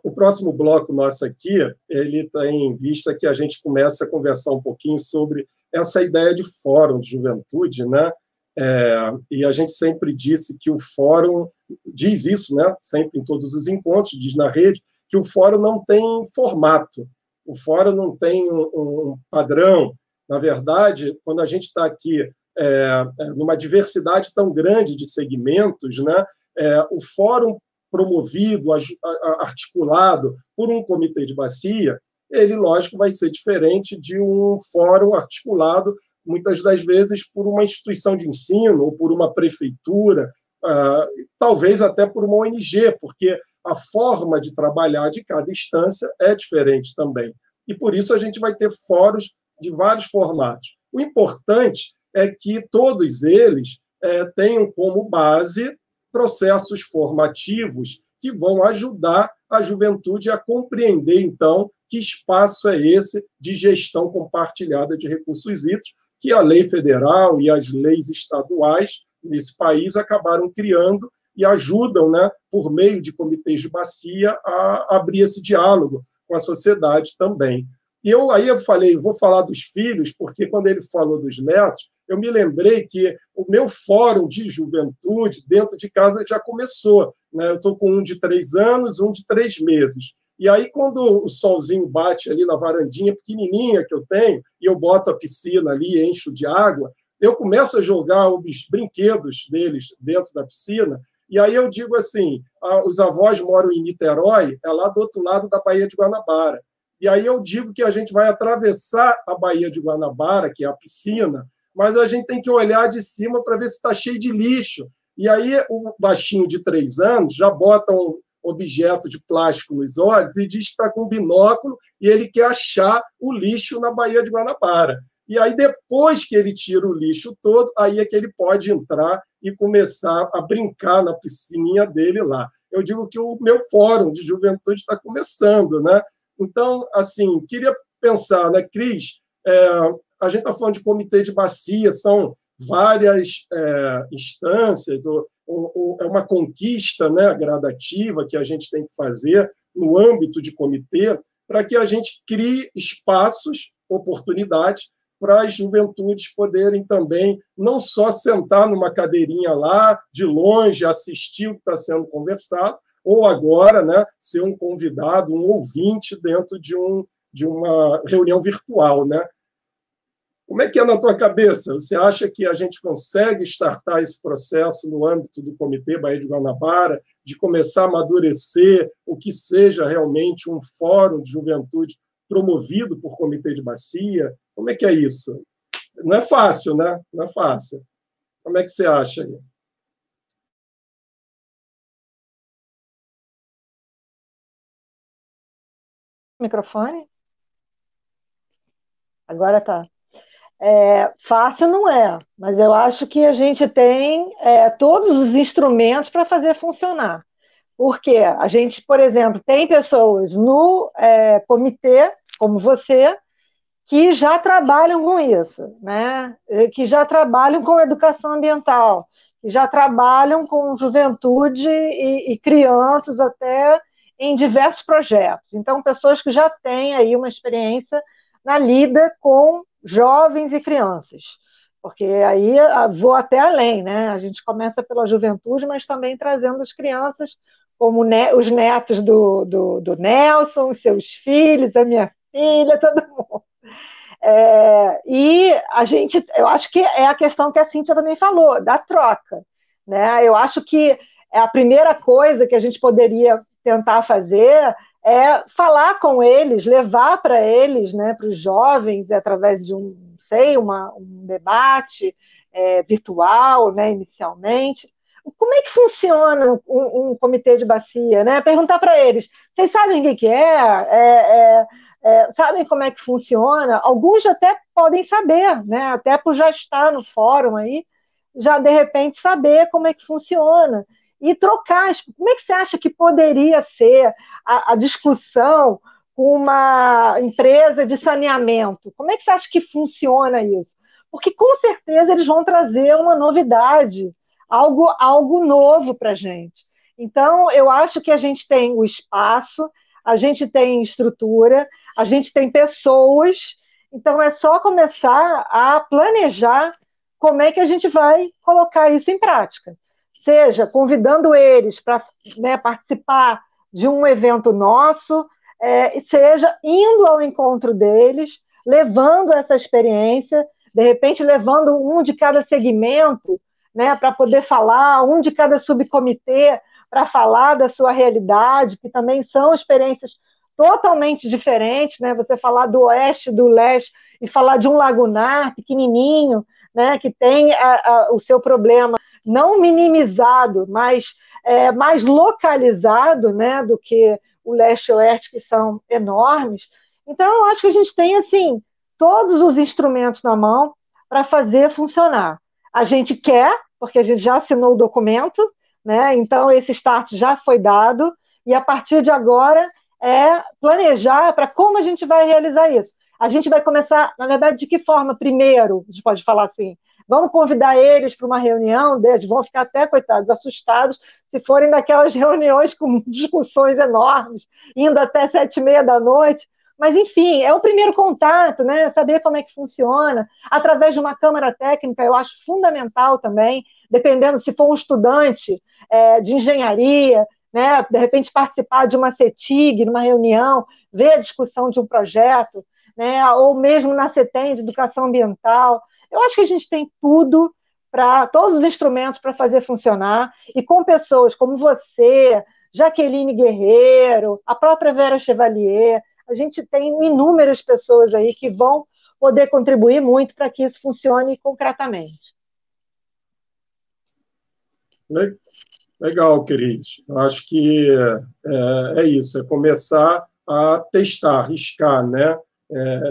o próximo bloco nosso aqui, ele tem em vista que a gente comece a conversar um pouquinho sobre essa ideia de fórum de juventude, né? E a gente sempre disse que o fórum diz isso, né? Sempre em todos os encontros, diz na rede, que o fórum não tem formato, o fórum não tem um padrão. Na verdade, quando a gente está aqui numa diversidade tão grande de segmentos, né? O fórum promovido, articulado por um comitê de bacia, ele, lógico, vai ser diferente de um fórum articulado, muitas das vezes, por uma instituição de ensino ou por uma prefeitura, talvez até por uma ONG, porque a forma de trabalhar de cada instância é diferente também. E, por isso, a gente vai ter fóruns de vários formatos. O importante é que todos eles tenham como base processos formativos que vão ajudar a juventude a compreender, então, que espaço é esse de gestão compartilhada de recursos hídricos que a lei federal e as leis estaduais nesse país acabaram criando e ajudam, né, por meio de comitês de bacia, a abrir esse diálogo com a sociedade também. E aí eu falei, vou falar dos filhos, porque quando ele falou dos netos, eu me lembrei que o meu fórum de juventude dentro de casa já começou, né? Eu estou com um de 3 anos, um de 3 meses. E aí, quando o solzinho bate ali na varandinha pequenininha que eu tenho, e eu boto a piscina ali e encho de água, eu começo a jogar os brinquedos deles dentro da piscina, e aí eu digo assim, os avós moram em Niterói, é lá do outro lado da Baía de Guanabara. E aí eu digo que a gente vai atravessar a Baía de Guanabara, que é a piscina, mas a gente tem que olhar de cima para ver se está cheio de lixo. E aí o baixinho de 3 anos já bota um objeto de plástico nos olhos e diz que está com binóculo e ele quer achar o lixo na Baía de Guanabara. E aí, depois que ele tira o lixo todo, aí é que ele pode entrar e começar a brincar na piscininha dele lá. Eu digo que o meu fórum de juventude está começando, né? Então, assim, queria pensar, né, Cris, a gente está falando de comitê de bacia, são várias instâncias, é uma conquista, né, gradativa que a gente tem que fazer no âmbito de comitê para que a gente crie espaços, oportunidades para as juventudes poderem também não só sentar numa cadeirinha lá, de longe, assistir o que está sendo conversado, ou agora, né, ser um convidado, um ouvinte dentro de uma reunião virtual, né? Como é que é na tua cabeça? Você acha que a gente consegue startar esse processo no âmbito do Comitê Baía de Guanabara, de começar a amadurecer o que seja realmente um fórum de juventude promovido por Comitê de Bacia? Como é que é isso? Não é fácil, né? Não é fácil. Como é que você acha aí? Microfone? Agora tá. Fácil não é, mas eu acho que a gente tem todos os instrumentos para fazer funcionar. Porque a gente, por exemplo, tem pessoas no comitê, como você, que já trabalham com isso, né? Que já trabalham com educação ambiental, que já trabalham com juventude e crianças até em diversos projetos. Então, pessoas que já têm aí uma experiência na lida com jovens e crianças. Porque aí vou até além, né? A gente começa pela juventude, mas também trazendo as crianças, como os netos do Nelson, seus filhos, a minha filha, todo mundo. E eu acho que é a questão que a Cíntia também falou, da troca, né? Eu acho que a primeira coisa que a gente poderia tentar fazer é falar com eles, levar para eles, né, para os jovens, através de um debate virtual, né, inicialmente. Como é que funciona um comitê de bacia, né? Perguntar para eles, vocês sabem o que é? Sabem como é que funciona? Alguns até podem saber, né? Até por já estar no fórum aí, já de repente saber como é que funciona e trocar. Como é que você acha que poderia ser a discussão com uma empresa de saneamento? Como é que você acha que funciona isso? porque com certeza eles vão trazer uma novidade, algo novo para a gente. Então, eu acho que a gente tem o espaço, a gente tem estrutura, a gente tem pessoas, então é só começar a planejar como é que a gente vai colocar isso em prática. Seja convidando eles para, né, participar de um evento nosso, seja indo ao encontro deles, levando essa experiência, de repente levando um de cada segmento, né, para poder falar, um de cada subcomitê para falar da sua realidade, que também são experiências totalmente diferentes, né? Você falar do oeste, do leste, e falar de um lagunar pequenininho, né, que tem o seu problema não minimizado, mas mais localizado, né, do que o leste e o oeste, que são enormes. Então, eu acho que a gente tem, assim, todos os instrumentos na mão para fazer funcionar. A gente quer, porque a gente já assinou o documento, né? Então, esse start já foi dado, e a partir de agora planejar para como a gente vai realizar isso. A gente vai começar, na verdade, de que forma? Primeiro, a gente pode falar assim, vamos convidar eles para uma reunião, eles vão ficar até, coitados, assustados, se forem daquelas reuniões com discussões enormes, indo até 7h30 da noite, mas, enfim, é o primeiro contato, né? Saber como é que funciona, através de uma câmara técnica, eu acho fundamental também, dependendo se for um estudante de engenharia, né? De repente participar de uma CETIG, numa reunião, ver a discussão de um projeto, né? Ou mesmo na CETEM, de educação ambiental. Eu acho que a gente tem tudo, todos os instrumentos para fazer funcionar, e com pessoas como você, Jaqueline Guerreiro, a própria Vera Chevalier, a gente tem inúmeras pessoas aí que vão poder contribuir muito para que isso funcione concretamente. Legal, Cris. Eu acho que é isso, é começar a testar, arriscar, né?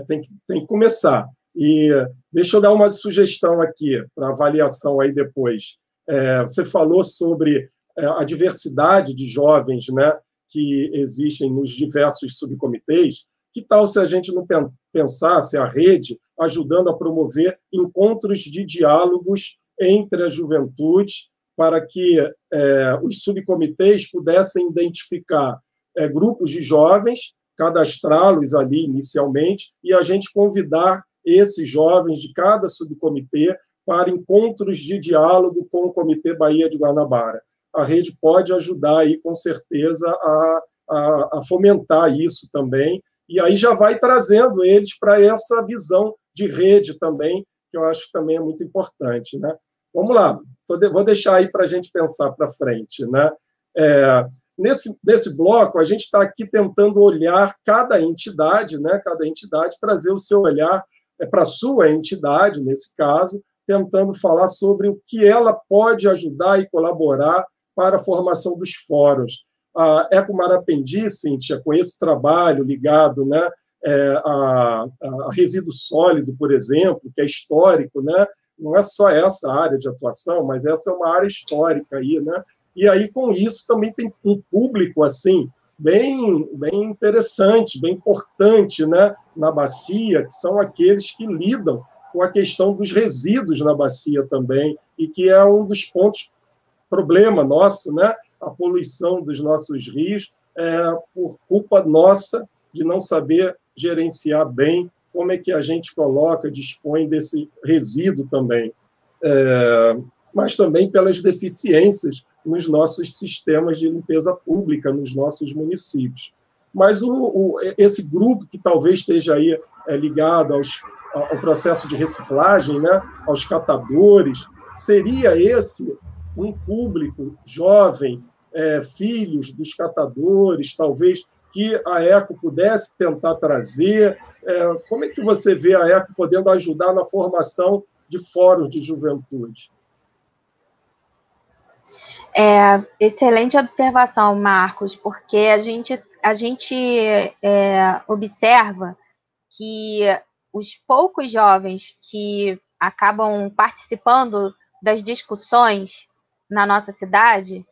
Tem que começar. E deixa eu dar uma sugestão aqui para avaliação aí depois. Você falou sobre a diversidade de jovens, né, que existem nos diversos subcomitês. Que tal se a gente não pensasse a rede ajudando a promover encontros de diálogos entre a juventude para que os subcomitês pudessem identificar grupos de jovens, cadastrá-los ali inicialmente, e a gente convidar esses jovens de cada subcomitê para encontros de diálogo com o Comitê Baía de Guanabara. A rede pode ajudar aí, com certeza, a fomentar isso também, e aí já vai trazendo eles para essa visão de rede também, que eu acho que também é muito importante, né? Vamos lá, vou deixar aí para a gente pensar para frente, né? Nesse bloco, a gente está aqui tentando olhar cada entidade, né? Cada entidade trazer o seu olhar para a sua entidade, nesse caso, tentando falar sobre o que ela pode ajudar e colaborar para a formação dos fóruns. A Eco Marapendi, Cíntia, com esse trabalho ligado, né, a resíduo sólido, por exemplo, que é histórico, né? Não é só essa área de atuação, mas essa é uma área histórica aí, né? E aí, com isso, também tem um público, assim, bem interessante, bem importante, né, na bacia, que são aqueles que lidam com a questão dos resíduos na bacia também, e que é um dos pontos, problema nosso, né? A poluição dos nossos rios, por culpa nossa de não saber gerenciar bem como é que a gente coloca, dispõe desse resíduo também, mas também pelas deficiências nos nossos sistemas de limpeza pública, nos nossos municípios. Mas esse grupo que talvez esteja aí ligado ao processo de reciclagem, né, aos catadores, seria esse um público jovem, filhos dos catadores, talvez, que a ECO pudesse tentar trazer. Como é que você vê a ECO podendo ajudar na formação de fóruns de juventude? Excelente observação, Marcos, porque a gente observa que os poucos jovens que acabam participando das discussões na nossa cidade,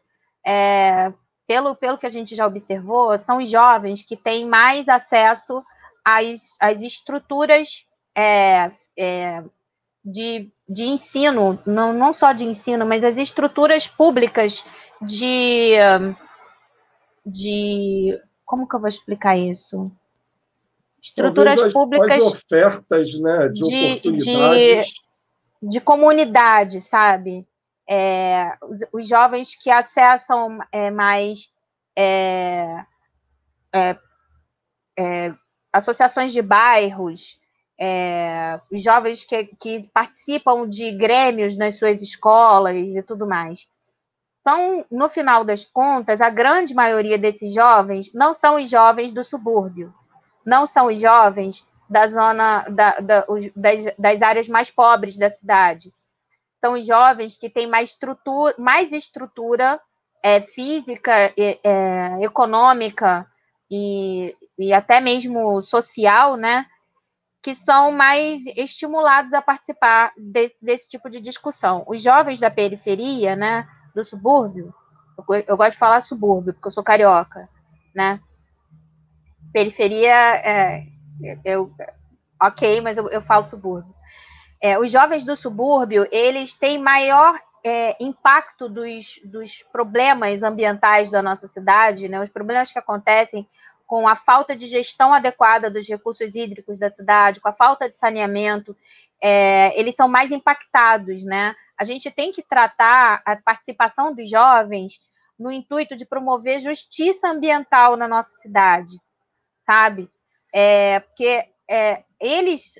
pelo que a gente já observou, são os jovens que têm mais acesso às estruturas de ensino, não só de ensino, mas as estruturas públicas de como que eu vou explicar isso? Talvez Estruturas as públicas ofertas, né, de de, oportunidades. de comunidade, sabe? Os jovens que acessam mais associações de bairros, os jovens que participam de grêmios nas suas escolas e tudo mais. Então, no final das contas, a grande maioria desses jovens não são os jovens do subúrbio, não são os jovens da zona das áreas mais pobres da cidade. São os jovens que têm mais estrutura física, econômica e até mesmo social, né? Que são mais estimulados a participar desse tipo de discussão. Os jovens da periferia, né, do subúrbio, eu gosto de falar subúrbio, porque eu sou carioca, né? Periferia, ok, mas eu falo subúrbio. Os jovens do subúrbio, eles têm maior impacto dos problemas ambientais da nossa cidade, né? Os problemas que acontecem com a falta de gestão adequada dos recursos hídricos da cidade, com a falta de saneamento, eles são mais impactados, né? A gente tem que tratar a participação dos jovens no intuito de promover justiça ambiental na nossa cidade, sabe? Porque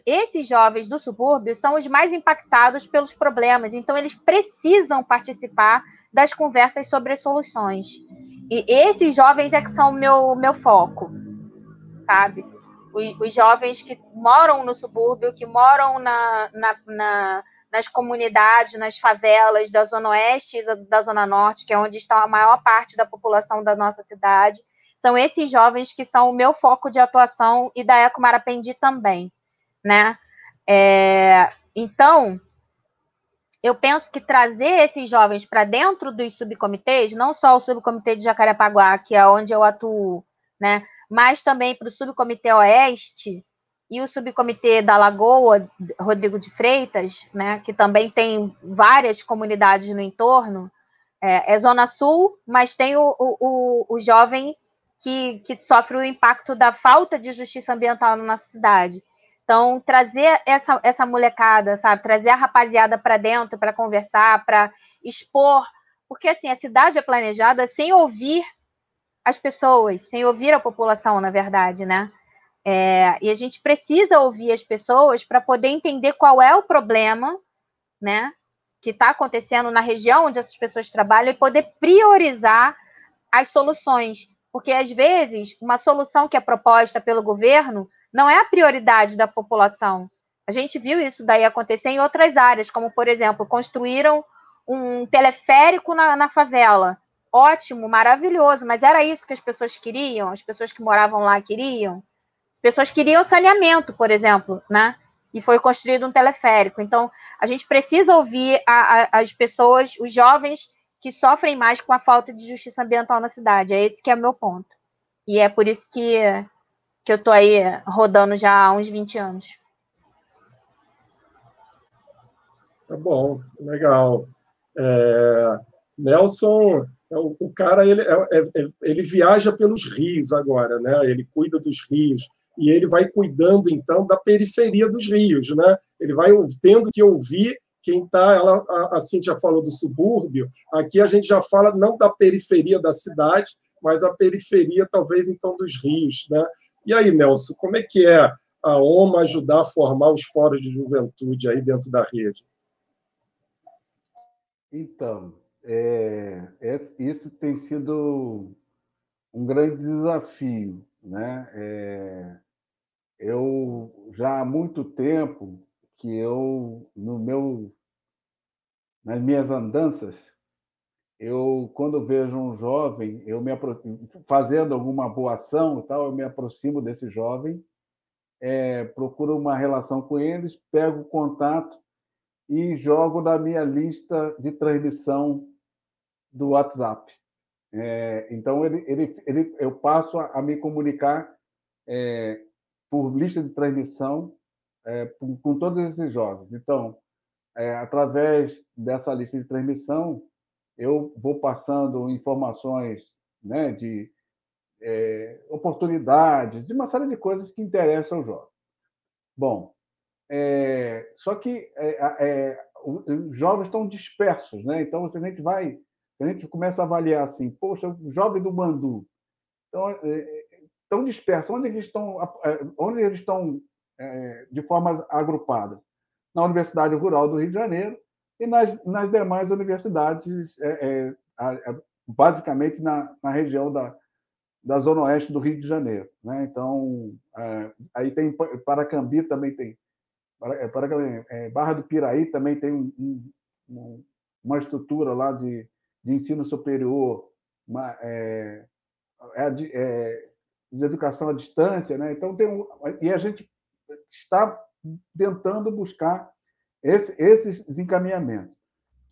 esses jovens do subúrbio são os mais impactados pelos problemas, então eles precisam participar das conversas sobre as soluções. E esses jovens é que são o meu foco, sabe? Os jovens que moram no subúrbio, que moram nas comunidades, nas favelas da Zona Oeste e da Zona Norte, que é onde está a maior parte da população da nossa cidade. São esses jovens que são o meu foco de atuação e da Eco Marapendi também, né? Então, eu penso que trazer esses jovens para dentro dos subcomitês, não só o subcomitê de Jacarepaguá, que é onde eu atuo, né? Mas também para o subcomitê Oeste e o subcomitê da Lagoa, Rodrigo de Freitas, né? Que também tem várias comunidades no entorno. É Zona Sul, mas tem o jovem que sofre o impacto da falta de justiça ambiental na nossa cidade. Então, trazer essa molecada, sabe? Trazer a rapaziada para dentro para conversar, para expor. Porque, assim, a cidade é planejada sem ouvir as pessoas, sem ouvir a população, na verdade, né? E a gente precisa ouvir as pessoas para poder entender qual é o problema, né? Que está acontecendo na região onde essas pessoas trabalham e poder priorizar as soluções. Porque, às vezes, uma solução que é proposta pelo governo não é a prioridade da população. A gente viu isso daí acontecer em outras áreas, como, por exemplo, construíram um teleférico na favela. Ótimo, maravilhoso, mas era isso que as pessoas queriam? As pessoas que moravam lá queriam? As pessoas queriam saneamento, por exemplo, né? E foi construído um teleférico. Então, a gente precisa ouvir as pessoas, os jovens que sofrem mais com a falta de justiça ambiental na cidade. É esse que é o meu ponto. E é por isso que eu estou aí rodando já há uns 20 anos. Tá bom, legal. Nelson, o cara ele viaja pelos rios agora, né? Ele cuida dos rios e ele vai cuidando então da periferia dos rios, né? Ele vai tendo que ouvir quem está. A Cíntia falou do subúrbio. Aqui a gente já fala não da periferia da cidade, mas a periferia talvez então dos rios, né? E aí, Nelson, como é que é a OMA ajudar a formar os fóruns de juventude aí dentro da rede? Então, isso tem sido um grande desafio, né? Eu já há muito tempo que nas minhas andanças, quando vejo um jovem, fazendo alguma boa ação e tal, eu me aproximo desse jovem, procuro uma relação com eles, pego o contato e jogo na minha lista de transmissão do WhatsApp. Então, eu passo a me comunicar por lista de transmissão com todos esses jovens. Então, através dessa lista de transmissão, eu vou passando informações, né, de oportunidades, de uma série de coisas que interessam ao jovem. Bom, só que os jovens estão dispersos, né? Então, se a gente começa a avaliar assim, poxa, o jovem do Bandu, então, estão dispersos, onde eles estão de forma agrupada? Na Universidade Rural do Rio de Janeiro e nas demais universidades, basicamente na região da Zona Oeste do Rio de Janeiro, né? Então, aí tem Paracambi, também tem Barra do Piraí, também tem uma estrutura lá de ensino superior, de educação à distância, né? Então e a gente está tentando buscar esses encaminhamentos.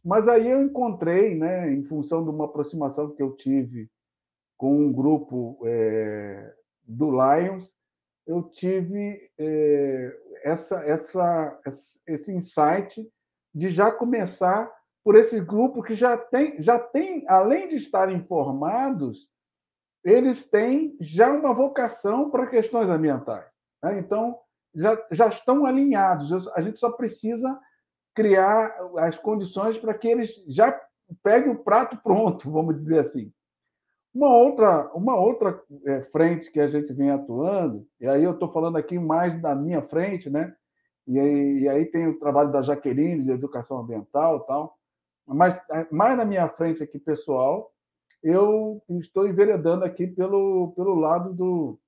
Mas aí eu encontrei, né, em função de uma aproximação que eu tive com um grupo do Lions, eu tive esse insight de já começar por esse grupo que já tem, além de estarem informados, eles têm já uma vocação para questões ambientais, né? Então, já estão alinhados. A gente só precisa criar as condições para que eles já peguem o prato pronto, vamos dizer assim. Uma outra frente que a gente vem atuando, e aí eu estou falando aqui mais da minha frente, né? E aí tem o trabalho da Jaqueline, de educação ambiental e tal, mas mais na minha frente aqui, pessoal, eu estou enveredando aqui pelo lado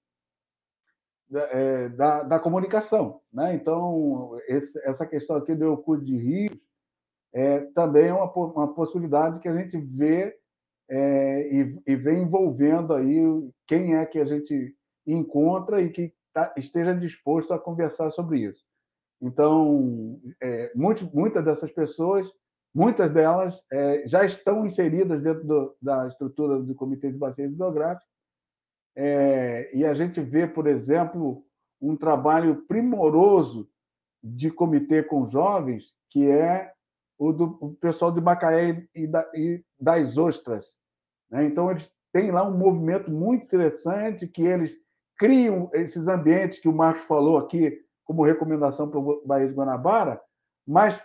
da comunicação, né? Então, essa questão aqui do Eu Cuido de Rios também é uma possibilidade que a gente vê e vem envolvendo aí quem é que a gente encontra e que esteja disposto a conversar sobre isso. Então, muitas dessas pessoas, muitas delas já estão inseridas dentro da estrutura do Comitê de Bacias Hidrográficas, e a gente vê, por exemplo, um trabalho primoroso de comitê com jovens, que é o do pessoal de Macaé e das Ostras, né? Então, eles têm lá um movimento muito interessante, que eles criam esses ambientes que o Marcos falou aqui, como recomendação para o Baía de Guanabara, mas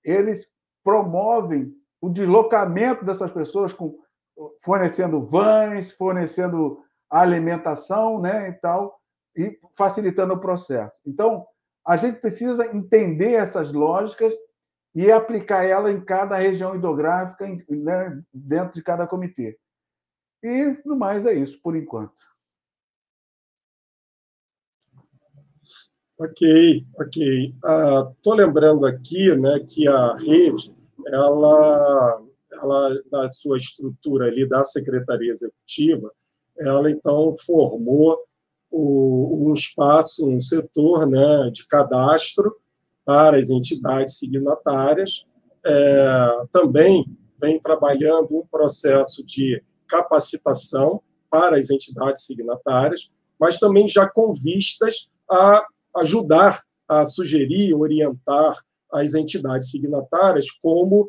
eles promovem o deslocamento dessas pessoas, fornecendo vans, fornecendo alimentação, né, e tal, e facilitando o processo. Então, a gente precisa entender essas lógicas e aplicar ela em cada região hidrográfica, né, dentro de cada comitê. E, no mais, é isso, por enquanto. Ok. Estou lembrando aqui, né, que a rede, ela, na sua estrutura ali da Secretaria Executiva, ela, então, formou um espaço, um setor, né, de cadastro para as entidades signatárias. Também vem trabalhando um processo de capacitação para as entidades signatárias, mas também já com vistas a ajudar a sugerir, orientar as entidades signatárias como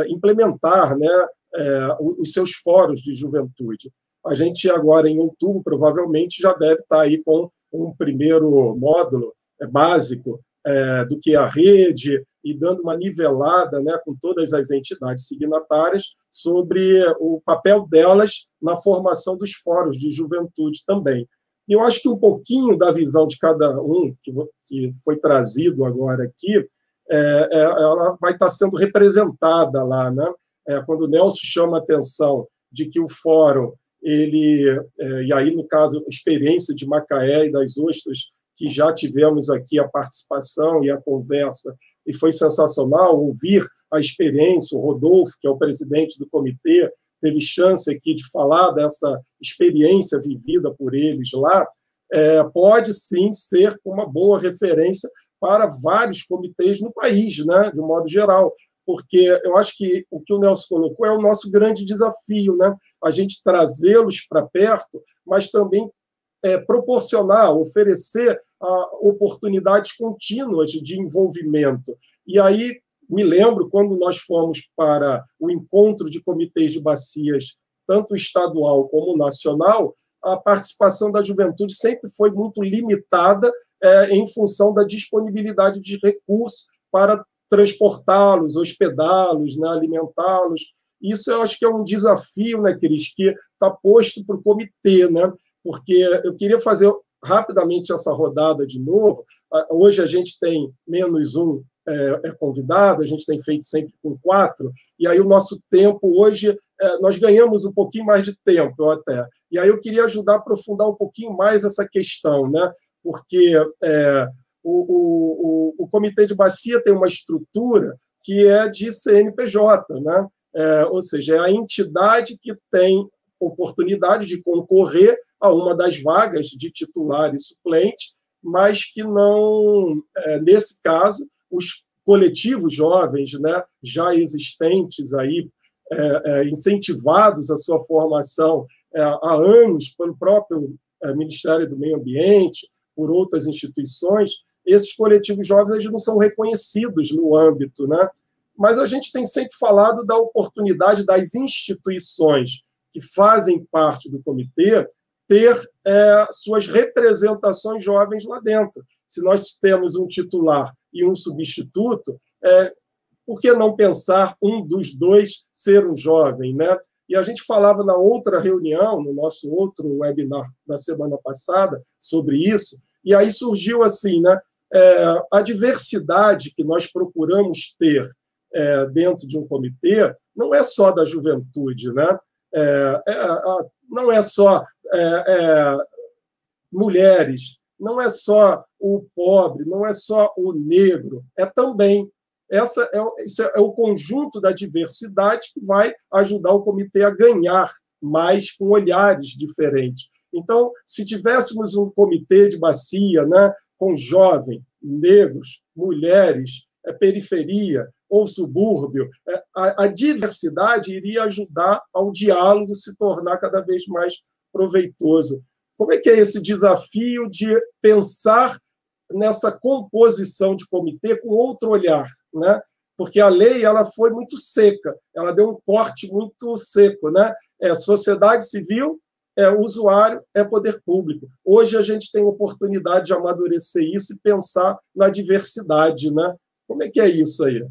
implementar, né, os seus fóruns de juventude. A gente agora, em outubro, provavelmente já deve estar aí com um primeiro módulo básico do que a rede, e dando uma nivelada, né, com todas as entidades signatárias sobre o papel delas na formação dos fóruns de juventude também. E eu acho que um pouquinho da visão de cada um, que foi trazido agora aqui, ela vai estar sendo representada lá, né? Quando o Nelson chama a atenção de que o fórum, e aí, no caso, a experiência de Macaé e das Ostras, que já tivemos aqui a participação e a conversa, e foi sensacional ouvir a experiência. O Rodolfo, que é o presidente do comitê, teve chance aqui de falar dessa experiência vivida por eles lá. Pode, sim, ser uma boa referência para vários comitês no país, né, de um modo geral, porque eu acho que o que o Nelson colocou é o nosso grande desafio, né, a gente trazê-los para perto, mas também proporcionar, oferecer oportunidades contínuas de envolvimento. E aí me lembro quando nós fomos para o encontro de comitês de bacias, tanto estadual como nacional, a participação da juventude sempre foi muito limitada em função da disponibilidade de recursos para transportá-los, hospedá-los, né, alimentá-los. Isso eu acho que é um desafio, né, Cris, que está posto para o comitê, né? Porque eu queria fazer rapidamente essa rodada de novo. Hoje a gente tem menos um convidado, a gente tem feito sempre com 4, e aí o nosso tempo hoje, nós ganhamos um pouquinho mais de tempo até. E aí eu queria ajudar a aprofundar um pouquinho mais essa questão, né? Porque o Comitê de Bacia tem uma estrutura que é de CNPJ, né? Ou seja, é a entidade que tem oportunidade de concorrer a uma das vagas de titular e suplente, mas que não, nesse caso, os coletivos jovens, né, já existentes aí, incentivados a sua formação há anos pelo próprio Ministério do Meio Ambiente, por outras instituições, esses coletivos jovens eles não são reconhecidos no âmbito, né? Mas a gente tem sempre falado da oportunidade das instituições que fazem parte do comitê ter suas representações jovens lá dentro. Se nós temos um titular e um substituto, por que não pensar um dos dois ser um jovem, né? E a gente falava na outra reunião, no nosso outro webinar da semana passada, sobre isso, e aí surgiu assim, né? A diversidade que nós procuramos ter dentro de um comitê não é só da juventude, né? Não é só mulheres, não é só o pobre, não é só o negro, também. Isso é o conjunto da diversidade que vai ajudar o comitê a ganhar mais com olhares diferentes. Então, se tivéssemos um comitê de bacia, né, com jovens, negros, mulheres, periferia ou subúrbio, a diversidade iria ajudar ao diálogo se tornar cada vez mais proveitoso. Como é que é esse desafio de pensar nessa composição de comitê com outro olhar, né? Porque a lei ela foi muito seca, ela deu um corte muito seco, né? Sociedade civil, usuário, poder público. Hoje a gente tem oportunidade de amadurecer isso e pensar na diversidade, né? Como é que é isso aí?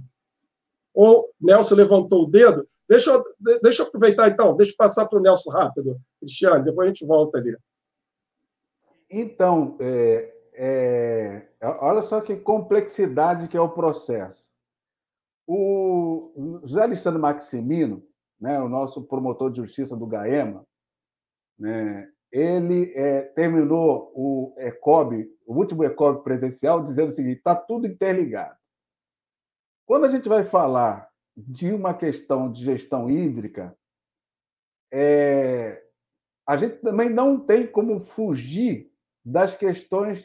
O Nelson levantou o dedo. Deixa eu aproveitar, então. Deixa eu passar para o Nelson rápido, Cristiane, depois a gente volta ali. Então, olha só que complexidade que é o processo. O José Alexandre Maximino, né, o nosso promotor de justiça do GAEMA, né, ele terminou o último ECOB presencial, dizendo o seguinte: está tudo interligado. Quando a gente vai falar de uma questão de gestão hídrica, a gente também não tem como fugir das questões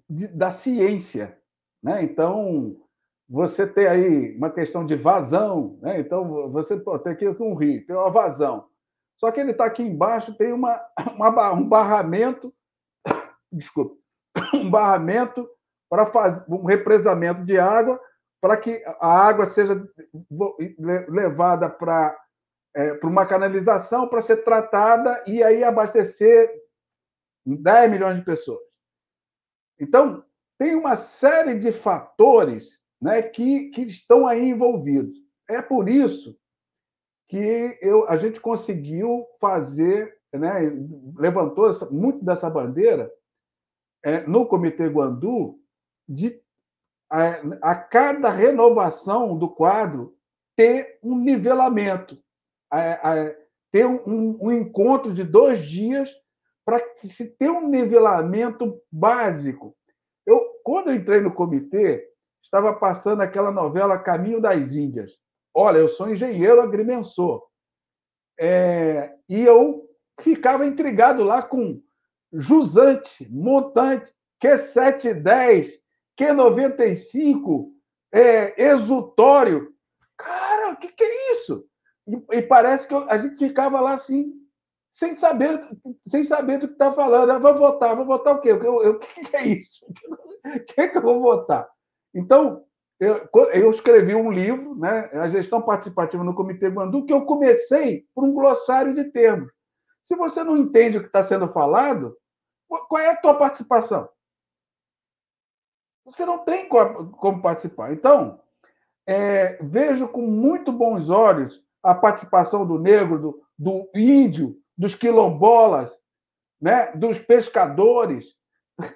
da ciência, né? Então, você tem aí uma questão de vazão, né? Então, você tem aqui um rio, tem uma vazão. Só que ele está aqui embaixo, tem um barramento, desculpa, um barramento para fazer um represamento de água, para que a água seja levada para uma canalização, para ser tratada e aí abastecer 10 milhões de pessoas. Então, tem uma série de fatores, né, que estão aí envolvidos. É por isso que a gente conseguiu fazer, né, levantou muito dessa bandeira no Comitê Guandu, de a cada renovação do quadro ter um nivelamento, ter um encontro de 2 dias para que se tenha um nivelamento básico. Quando eu entrei no comitê, estava passando aquela novela Caminho das Índias. Olha, eu sou engenheiro agrimensor. E eu ficava intrigado lá com jusante, montante, Q710, Q95, exutório. Cara, o que é isso? E parece que a gente ficava lá assim, sem saber do que está falando. Eu vou votar o quê? O que é isso? O que é que eu vou votar? Então, eu escrevi um livro, né, A Gestão Participativa no Comitê Guandu, que eu comecei por um glossário de termos. Se você não entende o que está sendo falado, qual é a tua participação? Você não tem como participar. Então, vejo com muito bons olhos a participação do negro, do índio, dos quilombolas, né, dos pescadores,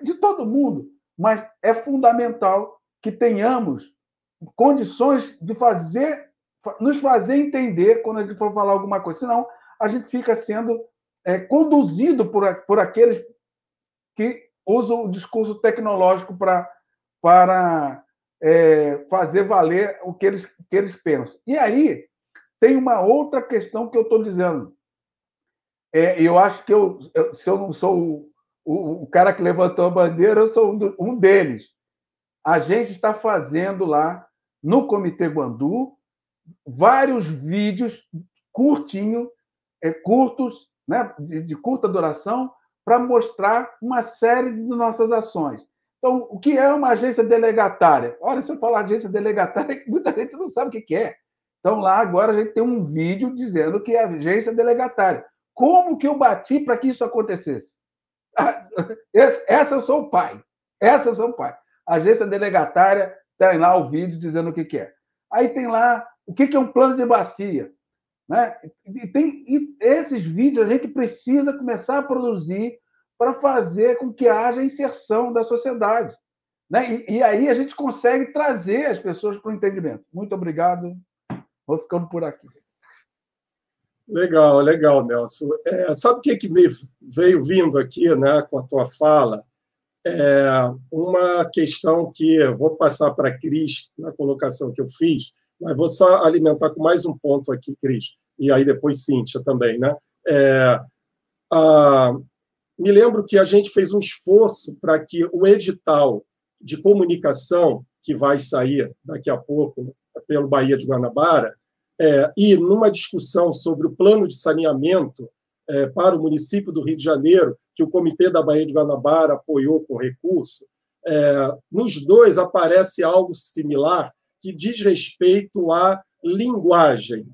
de todo mundo. Mas é fundamental que tenhamos condições de nos fazer entender quando a gente for falar alguma coisa. Senão, a gente fica sendo conduzido por aqueles que usam o discurso tecnológico para fazer valer o que eles pensam. E aí, tem uma outra questão que eu estou dizendo. Eu acho que se eu não sou o cara que levantou a bandeira, eu sou um deles. A gente está fazendo lá, no Comitê Guandu, vários vídeos curtos, né, de curta duração, para mostrar uma série de nossas ações. Então, o que é uma agência delegatária? Olha, se eu falar agência delegatária, muita gente não sabe o que é. Então, lá agora a gente tem um vídeo dizendo que é agência delegatária. Como que eu bati para que isso acontecesse? Essa eu sou o pai. Essa eu sou o pai. A agência delegatária tem lá o vídeo dizendo o que é. Aí tem lá o que é um plano de bacia. Né? E esses vídeos a gente precisa começar a produzir para fazer com que haja inserção da sociedade. Né? E aí a gente consegue trazer as pessoas para o entendimento. Muito obrigado. Vou ficando por aqui. Legal, legal, Nelson. Sabe o que me veio vindo aqui, né, com a tua fala? Uma questão que eu vou passar para a Cris, na colocação que eu fiz, mas vou só alimentar com mais um ponto aqui, Cris, e aí depois Cíntia também. Né? Me lembro que a gente fez um esforço para que o edital de comunicação, que vai sair daqui a pouco pelo Baía de Guanabara, e numa discussão sobre o plano de saneamento para o município do Rio de Janeiro, que o Comitê da Baía de Guanabara apoiou com recurso, nos dois aparece algo similar que diz respeito à linguagem.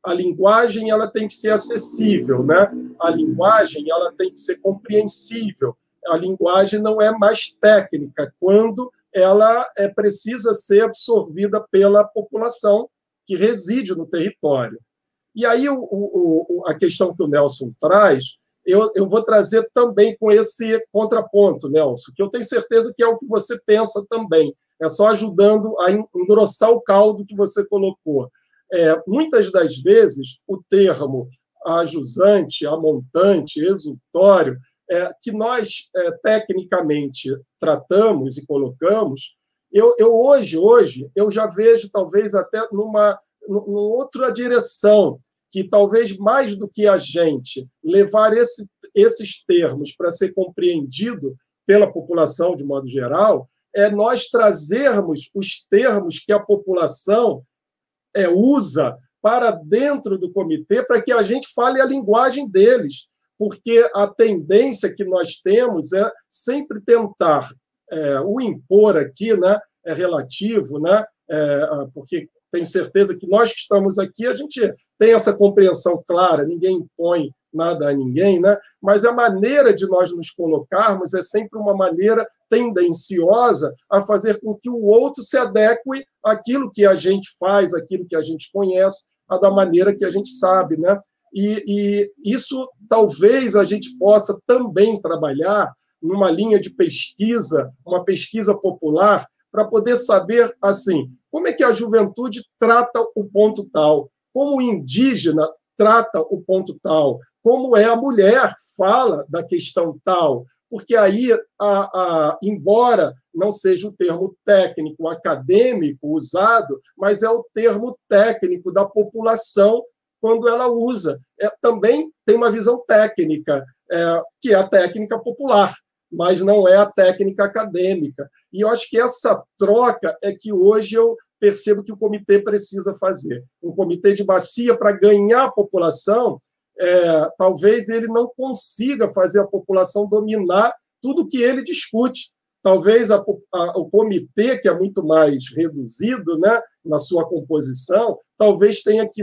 A linguagem ela tem que ser acessível, né? A linguagem ela tem que ser compreensível. A linguagem não é mais técnica quando ela precisa ser absorvida pela população que reside no território. E aí a questão que o Nelson traz, eu vou trazer também com esse contraponto, Nelson, que eu tenho certeza que é o que você pensa também. É só ajudando a engrossar o caldo que você colocou. Muitas das vezes, o termo ajusante, amontante, exultório, que nós tecnicamente tratamos e colocamos, hoje eu já vejo talvez até numa outra direção, que talvez mais do que a gente levar esses termos para ser compreendido pela população de modo geral, nós trazermos os termos que a população usa para dentro do comitê, para que a gente fale a linguagem deles, porque a tendência que nós temos é sempre tentar o impor aqui, né, é relativo, né, porque tenho certeza que nós que estamos aqui, a gente tem essa compreensão clara, ninguém impõe nada a ninguém, né? Mas a maneira de nós nos colocarmos é sempre uma maneira tendenciosa a fazer com que o outro se adeque àquilo que a gente faz, àquilo que a gente conhece, da maneira que a gente sabe, né? E isso talvez a gente possa também trabalhar numa linha de pesquisa, uma pesquisa popular, para poder saber, assim, como é que a juventude trata o ponto tal, como o indígena trata o ponto tal, como a mulher fala da questão tal, porque aí, embora não seja o termo técnico, acadêmico usado, mas é o termo técnico da população quando ela usa. Também tem uma visão técnica, que é a técnica popular, mas não é a técnica acadêmica. E eu acho que essa troca é que hoje eu percebo que o comitê precisa fazer. Um comitê de bacia para ganhar a população, talvez ele não consiga fazer a população dominar tudo que ele discute, talvez o comitê, que é muito mais reduzido, né, na sua composição, talvez tenha que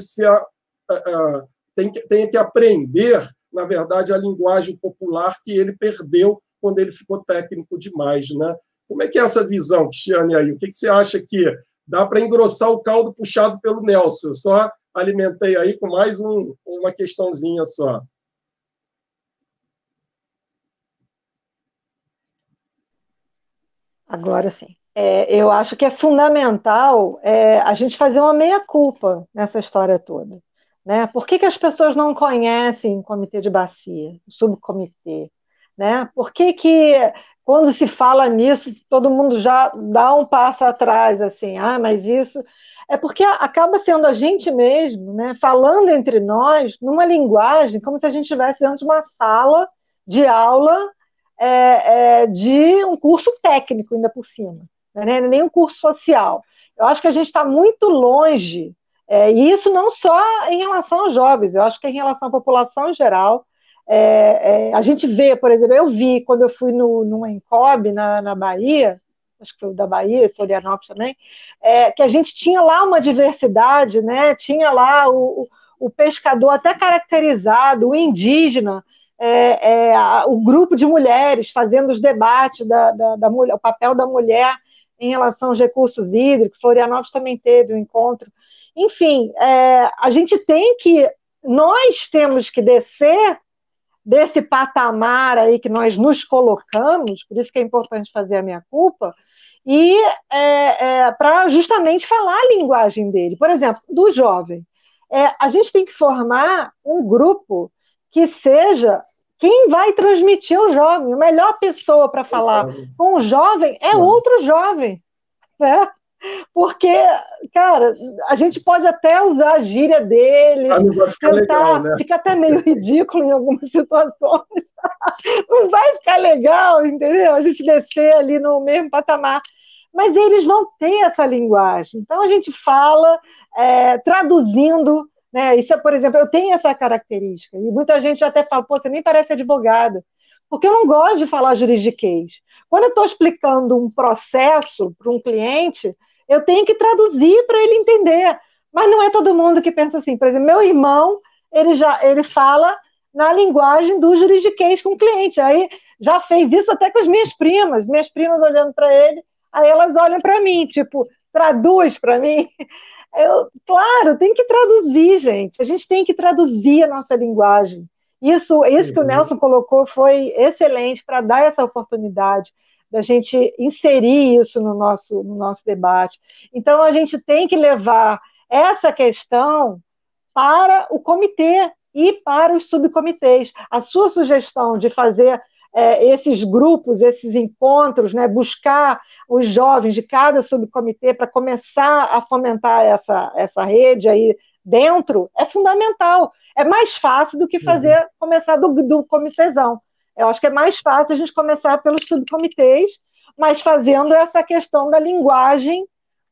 aprender, na verdade, a linguagem popular que ele perdeu quando ele ficou técnico demais, né? Como é que é essa visão, Cristiane, aí? O que você acha que dá para engrossar o caldo puxado pelo Nelson? Eu só alimentei aí com mais uma questãozinha só. Agora sim. Eu acho que é fundamental a gente fazer uma meia-culpa nessa história toda. Né? Por que as pessoas não conhecem o comitê de bacia, o subcomitê? Né? Por que, quando se fala nisso, todo mundo já dá um passo atrás, assim, mas isso... É porque acaba sendo a gente mesmo, né, falando entre nós, numa linguagem, como se a gente estivesse dentro de uma sala de aula de um curso técnico, ainda por cima, né? Nem um curso social. Eu acho que a gente está muito longe, e isso não só em relação aos jovens, eu acho que em relação à população em geral. A gente vê, por exemplo, eu vi quando eu fui no Encob, na Bahia, acho que foi o da Bahia, Florianópolis também, que a gente tinha lá uma diversidade, né? Tinha lá o pescador até caracterizado, o indígena, o grupo de mulheres fazendo os debates da mulher, o papel da mulher em relação aos recursos hídricos. Florianópolis também teve um encontro. Enfim, nós temos que descer desse patamar aí que nós nos colocamos, por isso que é importante fazer a meia-culpa, e para justamente falar a linguagem dele. Por exemplo, do jovem. A gente tem que formar um grupo que seja quem vai transmitir ao jovem. A melhor pessoa para falar com o jovem é outro jovem. Né? Porque, cara, a gente pode até usar a gíria deles, não vai ficar legal, né? Fica até meio ridículo em algumas situações. Não vai ficar legal, entendeu? A gente descer ali no mesmo patamar. Mas eles vão ter essa linguagem. Então, a gente fala traduzindo, né? Isso, por exemplo, eu tenho essa característica. E muita gente até fala, pô, você nem parece advogada. Porque eu não gosto de falar juridiquês. Quando eu estou explicando um processo para um cliente, eu tenho que traduzir para ele entender. Mas não é todo mundo que pensa assim. Por exemplo, meu irmão, ele fala na linguagem do juridiquês com o cliente. Aí já fez isso até com as minhas primas olhando para ele, aí elas olham para mim, tipo, traduz para mim. Claro, tem que traduzir, gente. A gente tem que traduzir a nossa linguagem. Isso que o Nelson colocou foi excelente para dar essa oportunidade da gente inserir isso no nosso debate. Então, a gente tem que levar essa questão para o comitê e para os subcomitês. A sua sugestão de fazer esses grupos, esses encontros, né, buscar os jovens de cada subcomitê para começar a fomentar essa rede aí dentro, é fundamental. É mais fácil do que começar do comitêzão. Eu acho que é mais fácil a gente começar pelos subcomitês, mas fazendo essa questão da linguagem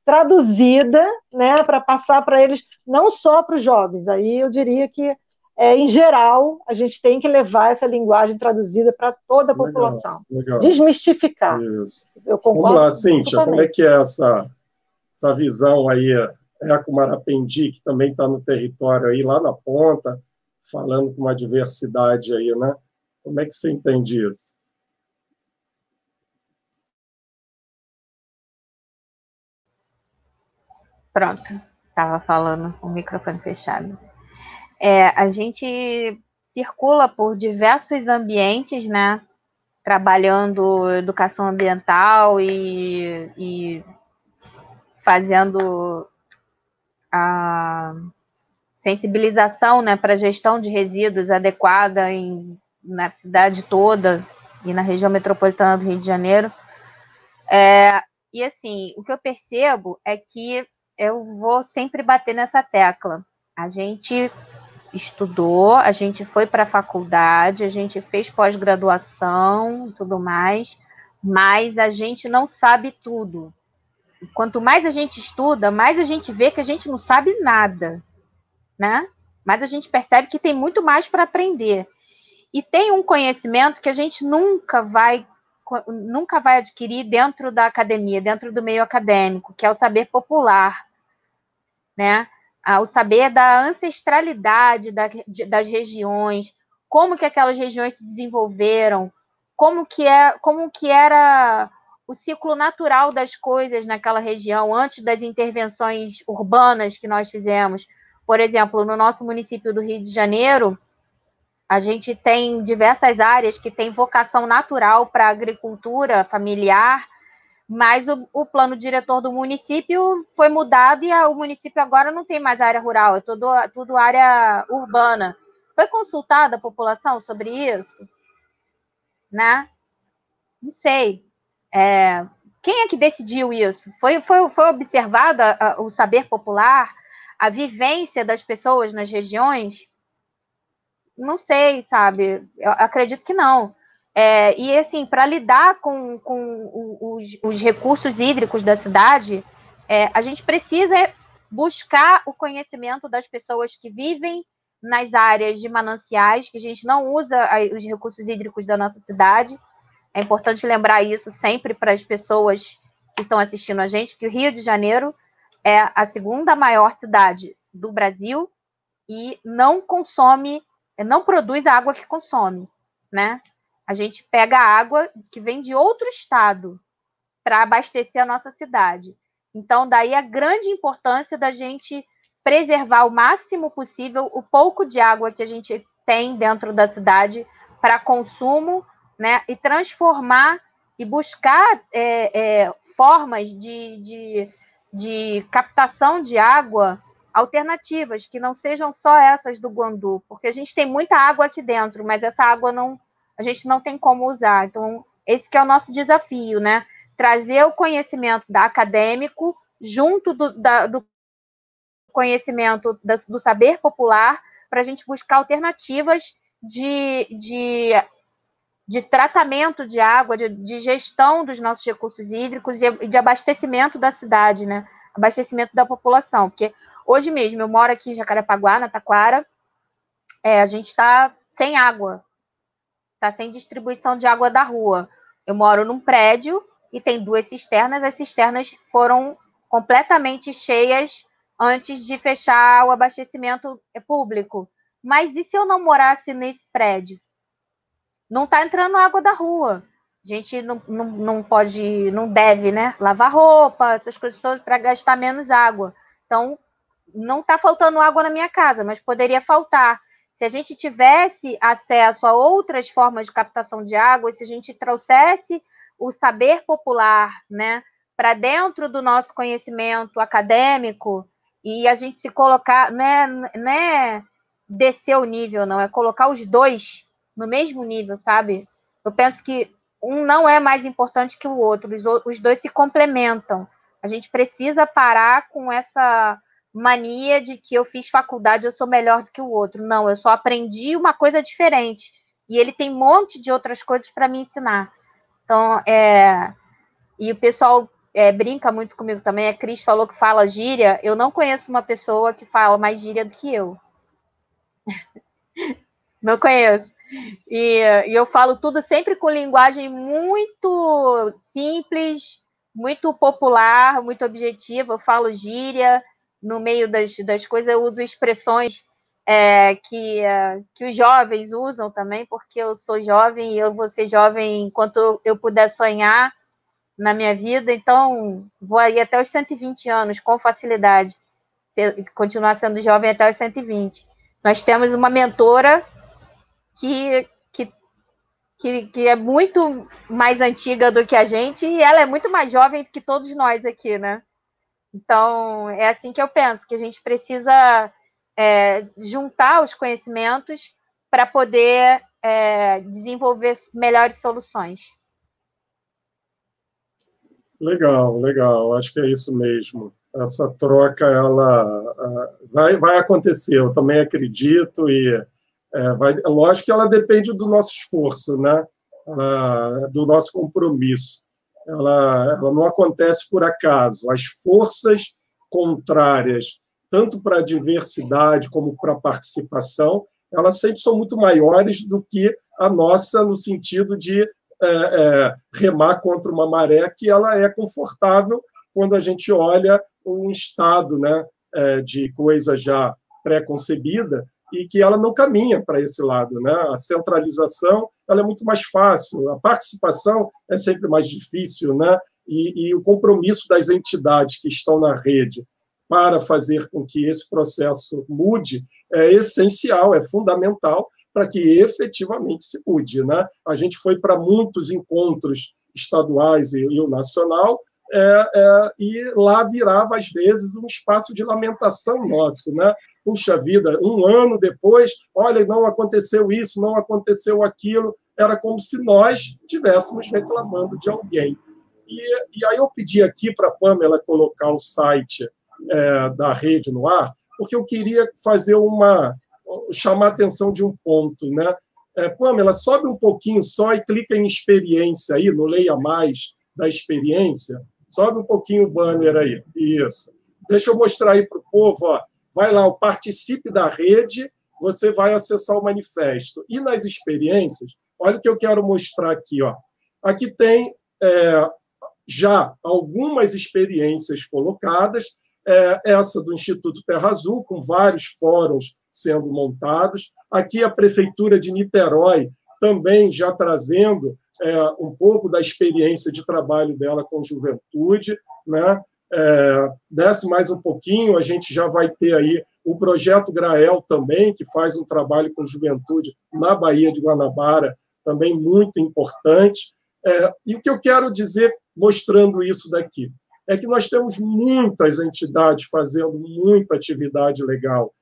traduzida, né, para passar para eles, não só para os jovens. Aí eu diria que, em geral, a gente tem que levar essa linguagem traduzida para toda a população. Legal. Desmistificar. Isso. Eu concordo. Vamos lá, Cíntia, como é que é essa visão aí? Eco Marapendi, que também está no território aí, lá na ponta, falando com uma diversidade aí, né? Como é que você entende isso? Pronto, estava falando com o microfone fechado. A gente circula por diversos ambientes, né? Trabalhando educação ambiental e fazendo a sensibilização, né, para a gestão de resíduos adequada na cidade toda e na região metropolitana do Rio de Janeiro. E assim, o que eu percebo é que eu vou sempre bater nessa tecla. A gente estudou, a gente foi para a faculdade, a gente fez pós-graduação e tudo mais, mas a gente não sabe tudo. Quanto mais a gente estuda, mais a gente vê que a gente não sabe nada, né? Mas a gente percebe que tem muito mais para aprender. E tem um conhecimento que a gente nunca vai nunca vai adquirir dentro da academia, dentro do meio acadêmico, que é o saber popular, né? O saber da ancestralidade das regiões, como que aquelas regiões se desenvolveram, como que era o ciclo natural das coisas naquela região antes das intervenções urbanas que nós fizemos. Por exemplo, no nosso município do Rio de Janeiro, a gente tem diversas áreas que têm vocação natural para a agricultura familiar, mas o plano diretor do município foi mudado e o município agora não tem mais área rural, é tudo área urbana. Foi consultada a população sobre isso? Né? Não sei. Quem é que decidiu isso? Foi observado o saber popular, a vivência das pessoas nas regiões? Não sei, sabe? Eu acredito que não. E, assim, para lidar com os recursos hídricos da cidade, a gente precisa buscar o conhecimento das pessoas que vivem nas áreas de mananciais, que a gente não usa os recursos hídricos da nossa cidade. É importante lembrar isso sempre para as pessoas que estão assistindo a gente, que o Rio de Janeiro é a segunda maior cidade do Brasil e não produz a água que consome, né? A gente pega a água que vem de outro estado para abastecer a nossa cidade. Então, daí a grande importância da gente preservar o máximo possível o pouco de água que a gente tem dentro da cidade para consumo, né? E transformar e buscar formas de captação de água alternativas, que não sejam só essas do Guandu, porque a gente tem muita água aqui dentro, mas essa água a gente não tem como usar. Então, esse que é o nosso desafio, né? Trazer o conhecimento acadêmico junto do conhecimento do saber popular para a gente buscar alternativas de tratamento de água, de gestão dos nossos recursos hídricos e de abastecimento da cidade, né? Abastecimento da população, porque hoje mesmo eu moro aqui em Jacarepaguá, na Taquara, a gente está sem água, está sem distribuição de água da rua. Eu moro num prédio e tem 2 cisternas, as cisternas foram completamente cheias antes de fechar o abastecimento público. Mas e se eu não morasse nesse prédio? Não está entrando água da rua. A gente não pode, não deve, né? Lavar roupa, essas coisas todas para gastar menos água. Então, não está faltando água na minha casa, mas poderia faltar. Se a gente tivesse acesso a outras formas de captação de água, se a gente trouxesse o saber popular, né, para dentro do nosso conhecimento acadêmico, e a gente se colocar, né, descer o nível, não, é colocar os dois no mesmo nível, sabe? Eu penso que um não é mais importante que o outro, os dois se complementam. A gente precisa parar com essa mania de que eu fiz faculdade, eu sou melhor do que o outro. Não, eu só aprendi uma coisa diferente. E ele tem um monte de outras coisas para me ensinar. Então, e o pessoal brinca muito comigo também. A Cris falou que fala gíria. Eu não conheço uma pessoa que fala mais gíria do que eu. Não conheço. E eu falo tudo sempre com linguagem muito simples, muito popular, muito objetiva. Eu falo gíria. No meio das coisas, eu uso expressões que os jovens usam também, porque eu sou jovem e eu vou ser jovem enquanto eu puder sonhar na minha vida, então vou aí até os 120 anos, com facilidade, continuar sendo jovem até os 120. Nós temos uma mentora que é muito mais antiga do que a gente e ela é muito mais jovem do que todos nós aqui, né? Então, é assim que eu penso, que a gente precisa juntar os conhecimentos para poder desenvolver melhores soluções. Legal, legal. Acho que é isso mesmo. Essa troca, ela vai acontecer, eu também acredito, e lógico que ela depende do nosso esforço, né? Do nosso compromisso. Ela não acontece por acaso. As forças contrárias, tanto para a diversidade como para a participação, elas sempre são muito maiores do que a nossa, no sentido de remar contra uma maré que ela é confortável quando a gente olha um estado, né, de coisa já pré-concebida e que ela não caminha para esse lado, né? A centralização ela é muito mais fácil, a participação é sempre mais difícil, né? E o compromisso das entidades que estão na rede para fazer com que esse processo mude é essencial, é fundamental para que efetivamente se mude, né? A gente foi para muitos encontros estaduais e o nacional, e lá virava, às vezes, um espaço de lamentação nosso, né? Puxa vida, um ano depois, olha, não aconteceu isso, não aconteceu aquilo, era como se nós estivéssemos reclamando de alguém. E aí eu pedi aqui para a Pamela colocar o site da rede no ar, porque eu queria chamar a atenção de um ponto, né? Pamela, sobe um pouquinho só e clica em experiência aí, no Leia Mais da experiência. Sobe um pouquinho o banner aí. Isso. Deixa eu mostrar aí para o povo. Ó. Vai lá, o Participe da Rede, você vai acessar o manifesto. E nas experiências, olha o que eu quero mostrar aqui. Ó. Aqui tem já algumas experiências colocadas, essa do Instituto Terra Azul, com vários fóruns sendo montados. Aqui a Prefeitura de Niterói também já trazendo um pouco da experiência de trabalho dela com juventude, né? Desce mais um pouquinho, a gente já vai ter aí o Projeto Grael também, que faz um trabalho com juventude na Baía de Guanabara, também muito importante. E o que eu quero dizer, mostrando isso daqui, é que nós temos muitas entidades fazendo muita atividade legal,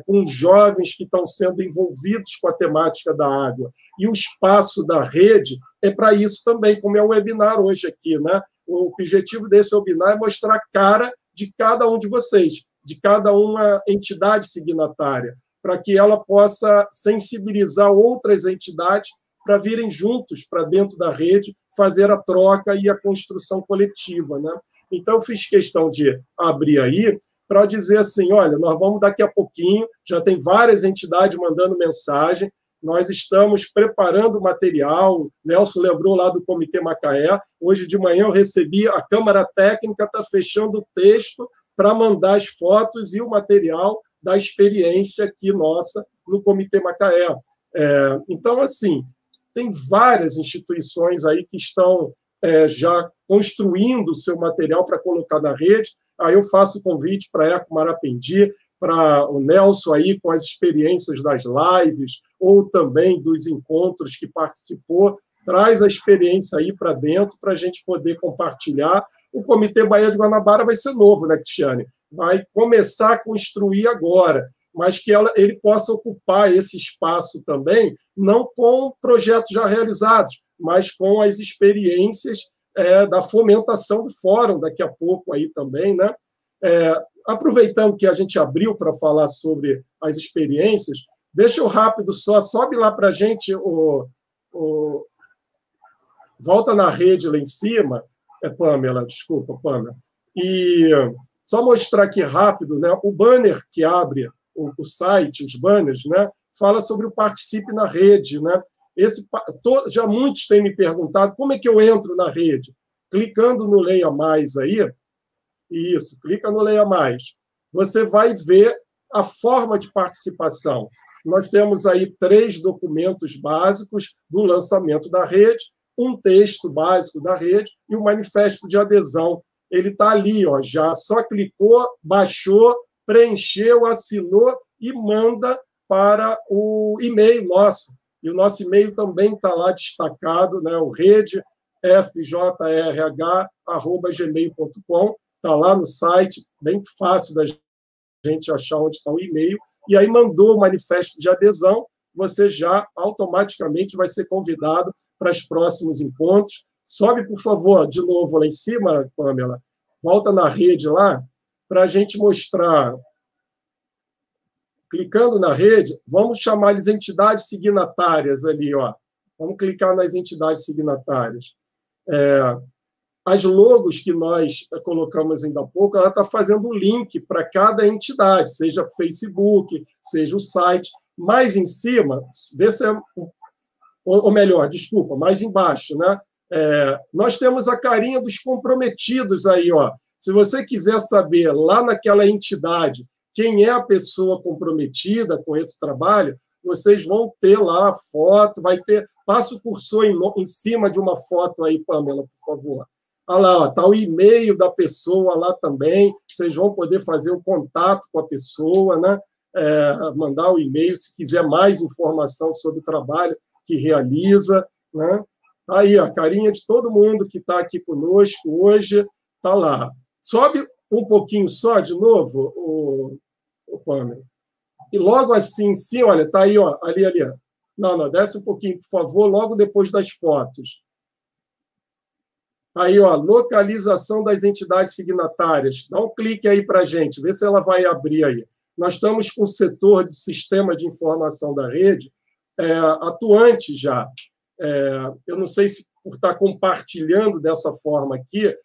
com jovens que estão sendo envolvidos com a temática da água. E o espaço da rede é para isso também, como é o webinar hoje aqui, né? O objetivo desse webinar é mostrar a cara de cada um de vocês, de cada uma entidade signatária, para que ela possa sensibilizar outras entidades para virem juntos para dentro da rede, fazer a troca e a construção coletiva, né? Então, eu fiz questão de abrir aí para dizer assim, olha, nós vamos daqui a pouquinho, já tem várias entidades mandando mensagem, nós estamos preparando o material, Nelson lembrou lá do Comitê Macaé, hoje de manhã eu recebi, a Câmara Técnica está fechando o texto para mandar as fotos e o material da experiência aqui nossa no Comitê Macaé. Então, assim, tem várias instituições aí que estão já construindo o seu material para colocar na rede. Aí eu faço o convite para a Eco Marapendi, para o Nelson aí com as experiências das lives, ou também dos encontros que participou, traz a experiência aí para dentro para a gente poder compartilhar. O Comitê Baía de Guanabara vai ser novo, né, Cristiane? Vai começar a construir agora, mas que ele possa ocupar esse espaço também, não com projetos já realizados, mas com as experiências da fomentação do fórum, daqui a pouco aí também, né? Aproveitando que a gente abriu para falar sobre as experiências, deixa eu rápido só, sobe lá para a gente, volta na rede lá em cima, Pamela, desculpa, Pamela, e só mostrar aqui rápido, né? O banner que abre o site, os banners, né? Fala sobre o Participe na Rede, né? Já muitos têm me perguntado como é que eu entro na rede. Clicando no Leia Mais aí, isso, clica no Leia Mais, você vai ver a forma de participação. Nós temos aí 3 documentos básicos do lançamento da rede, um texto básico da rede e um manifesto de adesão. Ele está ali, ó, já só clicou, baixou, preencheu, assinou e manda para o e-mail nosso. E o nosso e-mail também está lá destacado, né? O redefjrh@gmail.com, está lá no site, bem fácil da gente achar onde está o e-mail, e aí mandou o manifesto de adesão, você já automaticamente vai ser convidado para os próximos encontros. Sobe, por favor, de novo lá em cima, Pamela, volta na rede lá, para a gente mostrar. Clicando na rede, vamos chamar as entidades signatárias ali, ó. Vamos clicar nas entidades signatárias. As logos que nós colocamos ainda há pouco, ela está fazendo o link para cada entidade, seja o Facebook, seja o site. Mais em cima, vê se ou melhor, desculpa, mais embaixo, né? Nós temos a carinha dos comprometidos aí, ó. Se você quiser saber lá naquela entidade quem é a pessoa comprometida com esse trabalho, vocês vão ter lá a foto, vai ter. Passa o cursor em cima de uma foto aí, Pamela, por favor. Olha lá, está o e-mail da pessoa lá também. Vocês vão poder fazer o contato com a pessoa, né? Mandar o e-mail se quiser mais informação sobre o trabalho que realiza, né? Aí, a carinha de todo mundo que está aqui conosco hoje está lá. Sobe um pouquinho só, de novo, o Pamela. E logo assim, sim, olha, está aí, ó, ali. Não, desce um pouquinho, por favor, logo depois das fotos. Aí, ó, localização das entidades signatárias. Dá um clique aí para a gente, vê se ela vai abrir aí. Nós estamos com o setor de sistema de informação da rede atuante já. Eu não sei se por estar compartilhando dessa forma aqui,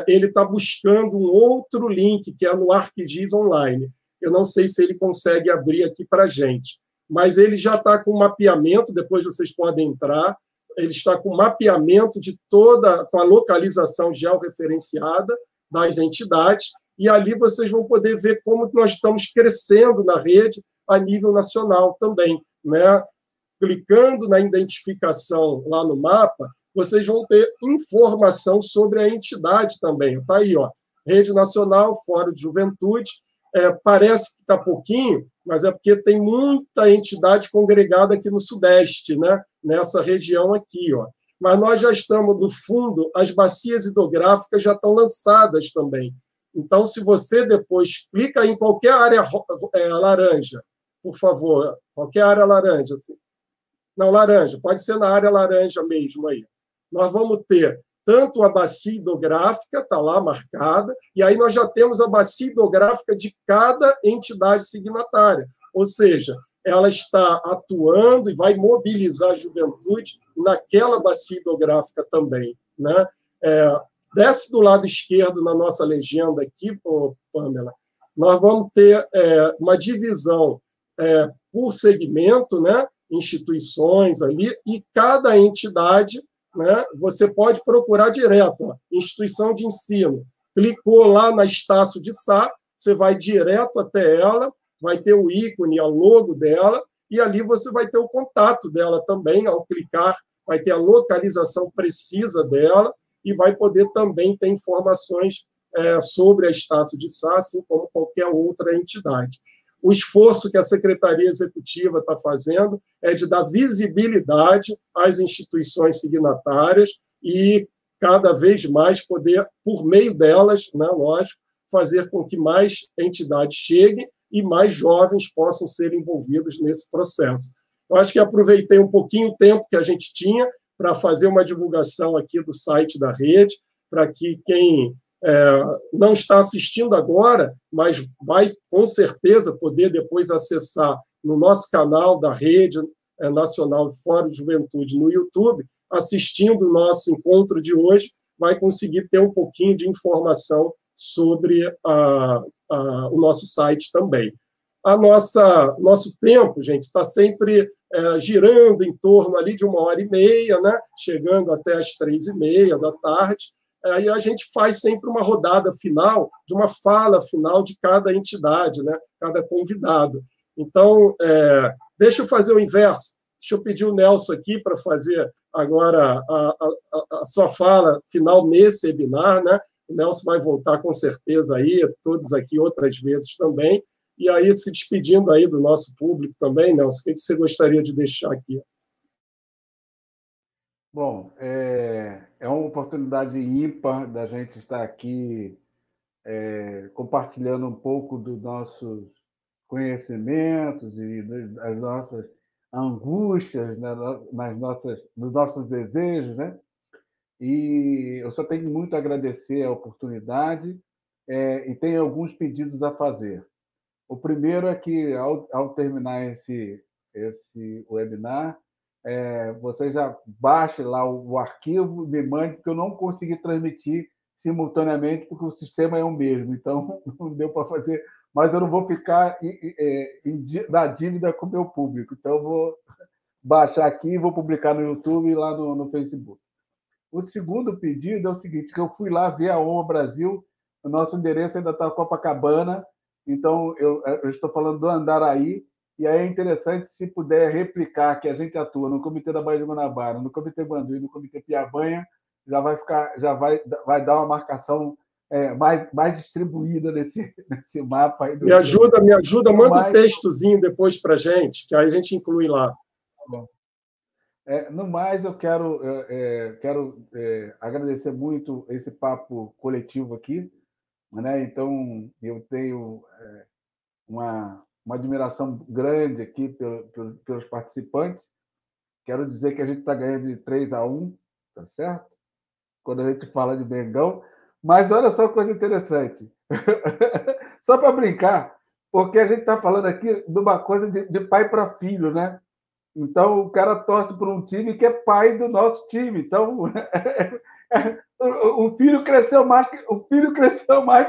ele está buscando um outro link, que é no ArcGIS Online. Eu não sei se ele consegue abrir aqui para a gente, mas ele já está com mapeamento, depois vocês podem entrar, ele está com mapeamento de com a localização georreferenciada das entidades, e ali vocês vão poder ver como nós estamos crescendo na rede a nível nacional também, né? Clicando na identificação lá no mapa, vocês vão ter informação sobre a entidade também. Está aí, ó, Rede Nacional, Fórum de Juventude. Parece que está pouquinho, mas é porque tem muita entidade congregada aqui no Sudeste, né? Nessa região aqui, ó. Mas nós já estamos, no fundo, as bacias hidrográficas já estão lançadas também. Então, se você depois clica em qualquer área laranja, por favor, qualquer área laranja, assim. Não, laranja, pode ser na área laranja mesmo aí. Nós vamos ter tanto a bacia hidrográfica, está lá marcada, e aí nós já temos a bacia hidrográfica de cada entidade signatária, ou seja, ela está atuando e vai mobilizar a juventude naquela bacia hidrográfica também, né? Desce do lado esquerdo na nossa legenda aqui, Pamela, nós vamos ter uma divisão por segmento, né? Instituições ali, e cada entidade, né, você pode procurar direto, ó, instituição de ensino. Clicou lá na Estácio de Sá, você vai direto até ela, vai ter o ícone, o logo dela, e ali você vai ter o contato dela também, ao clicar, vai ter a localização precisa dela, e vai poder também ter informações sobre a Estácio de Sá, assim como qualquer outra entidade. O esforço que a Secretaria Executiva está fazendo é de dar visibilidade às instituições signatárias e, cada vez mais, poder, por meio delas, né, lógico, fazer com que mais entidades cheguem e mais jovens possam ser envolvidos nesse processo. Eu acho que aproveitei um pouquinho o tempo que a gente tinha para fazer uma divulgação aqui do site da rede, para que quem não está assistindo agora, mas vai, com certeza, poder depois acessar no nosso canal da Rede Nacional de Fórum de Juventude no YouTube, assistindo o nosso encontro de hoje, vai conseguir ter um pouquinho de informação sobre o nosso site também. Nosso tempo, gente, está sempre girando em torno ali de 1h30, né? Chegando até as 3h30 da tarde, e a gente faz sempre uma rodada final, de uma fala final de cada entidade, né? Cada convidado. Então, deixa eu fazer o inverso. Deixa eu pedir o Nelson aqui para fazer agora a sua fala final nesse webinar, né? O Nelson vai voltar com certeza aí, todos aqui outras vezes também. E aí, se despedindo aí do nosso público também, Nelson, o que você gostaria de deixar aqui? Bom, é uma oportunidade ímpar da gente estar aqui compartilhando um pouco dos nossos conhecimentos e das nossas angústias, né, nos nossos desejos, né? E eu só tenho muito a agradecer a oportunidade e tenho alguns pedidos a fazer. O primeiro é que, ao terminar esse webinar, você já baixe lá o arquivo, me mande, porque eu não consegui transmitir simultaneamente, porque o sistema é o mesmo, então não deu para fazer, mas eu não vou ficar na dívida com o meu público, então eu vou baixar aqui e vou publicar no YouTube e lá no Facebook. O segundo pedido é o seguinte, que eu fui lá ver a OMA Brasil, o nosso endereço ainda está Copacabana, então eu estou falando do Andaraí, e aí é interessante se puder replicar que a gente atua no Comitê da Baía de Guanabara, no Comitê Bandu e no Comitê Piabanha, já vai dar uma marcação mais distribuída nesse mapa aí. Me ajuda, manda um textozinho depois para a gente, que aí a gente inclui lá. No mais, eu quero agradecer muito esse papo coletivo aqui, né? Então, eu tenho uma admiração grande aqui pelos participantes. Quero dizer que a gente está ganhando de 3-1, tá certo? Quando a gente fala de Mengão. Mas olha só que coisa interessante. Só para brincar, porque a gente está falando aqui de uma coisa de pai para filho, né? Então, o cara torce por um time que é pai do nosso time. Então, o filho cresceu mais que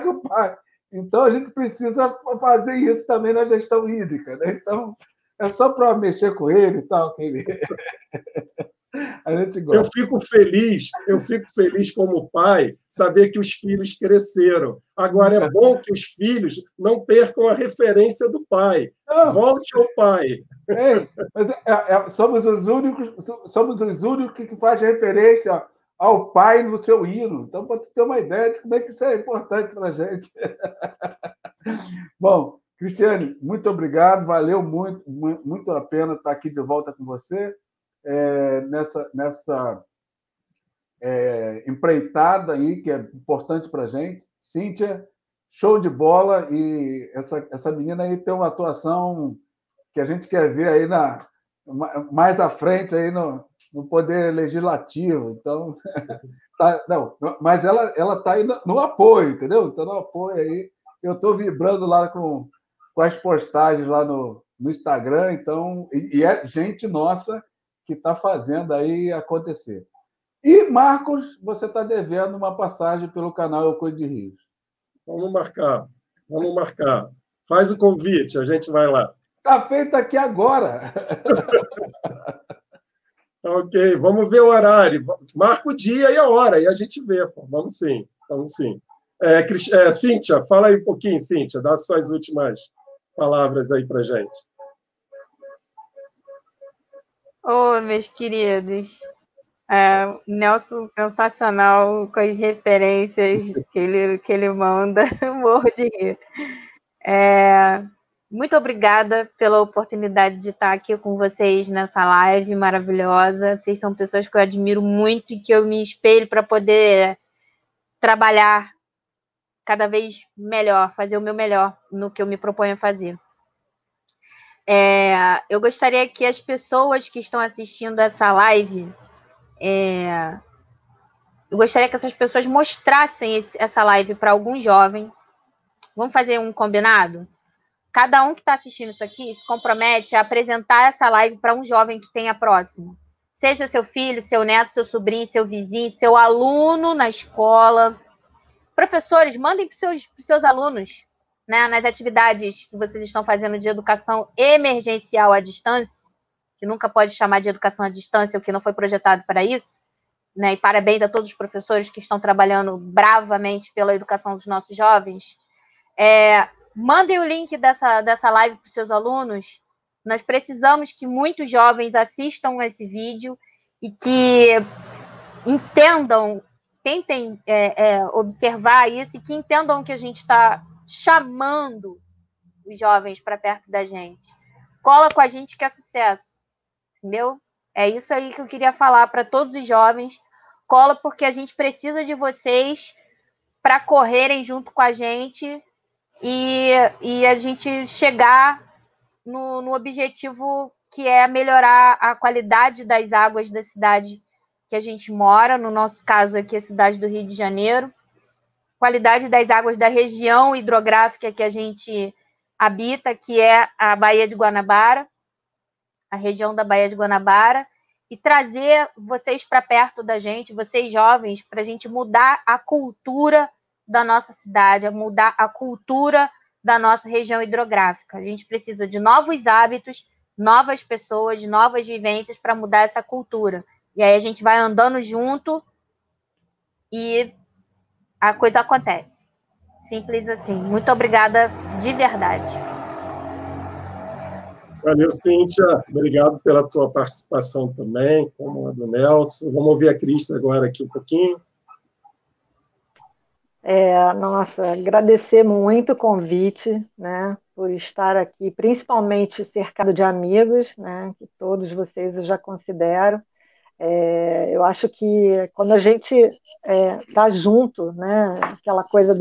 o pai. Então, a gente precisa fazer isso também na gestão hídrica, né? Então, é só para mexer com ele e tal. A gente gosta. Eu fico feliz como pai saber que os filhos cresceram. Agora, é bom que os filhos não percam a referência do pai. Volte ao pai. Mas somos os únicos que fazem referência ao pai no seu hino. Então, para ter uma ideia de como é que isso é importante para a gente. Bom, Cristiane, muito obrigado. Valeu muito a pena estar aqui de volta com você. Nessa empreitada aí, que é importante para a gente. Cíntia, show de bola, e essa menina aí tem uma atuação que a gente quer ver aí mais à frente aí no Poder Legislativo. Então, mas ela está aí no apoio, entendeu? Está no apoio aí. Eu estou vibrando lá com as postagens lá no Instagram, então, e é gente nossa que está fazendo aí acontecer. E, Marcos, você está devendo uma passagem pelo canal Eu Cuido de Rios. Vamos marcar. Faz o convite, a gente vai lá. Está feito aqui agora. Ok, vamos ver o horário. Marca o dia e a hora, e a gente vê. Pô. Vamos sim. Cíntia, fala aí um pouquinho, Cíntia. Dá suas últimas palavras aí para a gente. Meus queridos. Nelson, sensacional com as referências que ele manda. Morro de rir. Muito obrigada pela oportunidade de estar aqui com vocês nessa live maravilhosa. Vocês são pessoas que eu admiro muito e que eu me espelho para poder trabalhar cada vez melhor, fazer o meu melhor no que eu me proponho a fazer. Eu gostaria que as pessoas que estão assistindo essa live, eu gostaria que essas pessoas mostrassem essa live para algum jovem. Vamos fazer um combinado? Cada um que está assistindo isso aqui se compromete a apresentar essa live para um jovem que tenha próximo. Seja seu filho, seu neto, seu sobrinho, seu vizinho, seu aluno na escola. Professores, mandem para os seus alunos, né, nas atividades que vocês estão fazendo de educação emergencial à distância, que nunca pode chamar de educação à distância, o que não foi projetado para isso, né, e parabéns a todos os professores que estão trabalhando bravamente pela educação dos nossos jovens. Mandem o link dessa live para os seus alunos. Nós precisamos que muitos jovens assistam esse vídeo e que entendam, tentem observar isso e que entendam que a gente está chamando os jovens para perto da gente. Cola com a gente que é sucesso, entendeu? É isso aí que eu queria falar para todos os jovens. Cola porque a gente precisa de vocês para correrem junto com a gente e a gente chegar no objetivo que é melhorar a qualidade das águas da cidade que a gente mora, no nosso caso aqui a cidade do Rio de Janeiro, qualidade das águas da região hidrográfica que a gente habita, que é a Baía de Guanabara, a região da Baía de Guanabara, e trazer vocês para perto da gente, vocês jovens, para a gente mudar a cultura da nossa cidade, mudar a cultura da nossa região hidrográfica. A gente precisa de novos hábitos, novas pessoas, novas vivências para mudar essa cultura. E aí a gente vai andando junto e a coisa acontece. Simples assim. Muito obrigada de verdade. Valeu, Cíntia. Obrigado pela tua participação também, como a do Nelson. Vamos ouvir a Cris agora aqui um pouquinho. Nossa, agradecer muito o convite, né, por estar aqui, principalmente cercado de amigos, né, que todos vocês eu já considero. Eu acho que quando a gente está junto, né, aquela coisa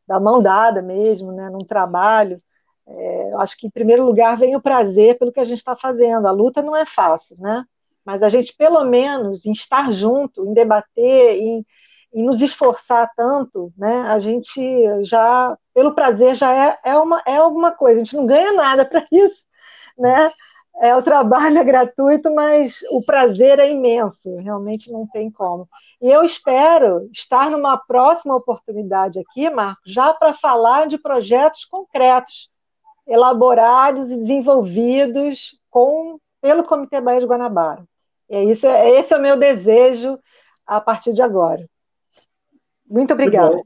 da mão dada mesmo, né, num trabalho, eu acho que em primeiro lugar vem o prazer pelo que a gente está fazendo. A luta não é fácil, né? Mas a gente, pelo menos, em estar junto, em debater, em nos esforçar tanto, né? A gente já, pelo prazer, já é alguma coisa. A gente não ganha nada para isso, né? O trabalho é gratuito, mas o prazer é imenso, realmente não tem como. E eu espero estar numa próxima oportunidade aqui, Marcos, já para falar de projetos concretos, elaborados e desenvolvidos pelo Comitê Baía de Guanabara. Esse é o meu desejo a partir de agora. Muito obrigada.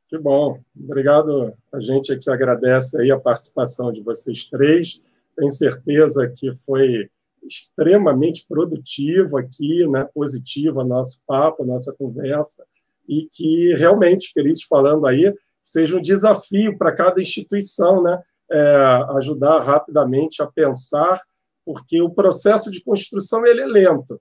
Que bom. Obrigado. A gente aqui agradece aí a participação de vocês três. Tenho certeza que foi extremamente produtivo aqui, né? Positivo nosso papo, nossa conversa, e que realmente, Cris, falando aí, seja um desafio para cada instituição, né? Ajudar rapidamente a pensar, porque o processo de construção ele é lento,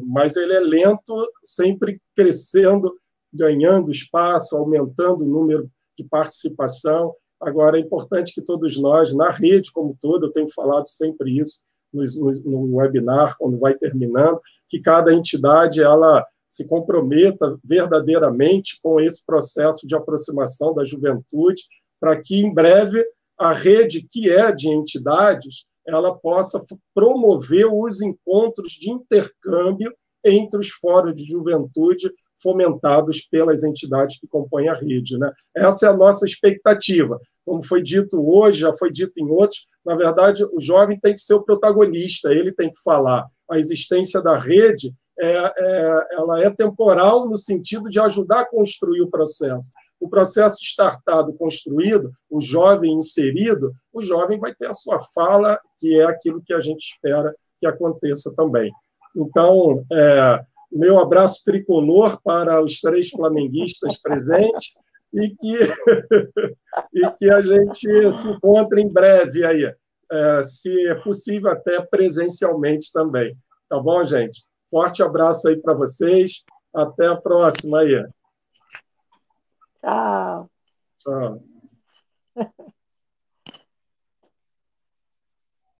mas ele é lento, sempre crescendo, ganhando espaço, aumentando o número de participação. Agora, é importante que todos nós, na rede como toda, eu tenho falado sempre isso no webinar, quando vai terminando, que cada entidade ela se comprometa verdadeiramente com esse processo de aproximação da juventude, para que, em breve, a rede que é de entidades ela possa promover os encontros de intercâmbio entre os fóruns de juventude fomentados pelas entidades que compõem a rede, né? Essa é a nossa expectativa. Como foi dito hoje, já foi dito em outros, na verdade, o jovem tem que ser o protagonista, ele tem que falar. A existência da rede ela é temporal no sentido de ajudar a construir o processo. O processo startado, construído, o jovem inserido, o jovem vai ter a sua fala, que é aquilo que a gente espera que aconteça também. Então, meu abraço tricolor para os 3 flamenguistas presentes e que a gente se encontre em breve aí, se é possível até presencialmente também. Tá bom, gente? Forte abraço aí para vocês. Até a próxima aí. Tchau. Tchau.